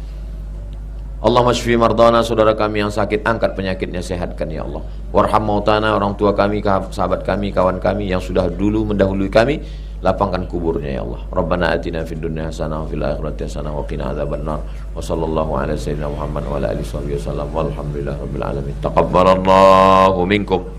A: Allahumma shfi mardana, saudara kami yang sakit, angkat penyakitnya, sehatkan ya Allah. Warham mautana, orang tua kami, sahabat kami, kawan kami yang sudah dulu mendahului kami, lapangkan kuburnya ya Allah. Rabbana atina fid dunya hasanah wa fil akhirati hasanah wa qina adzabannar. Wa sallallahu ala sayyidina Muhammad wa ala alihi wasallam. Walhamdulillahirabbil alamin. Taqabbalallahu minkum.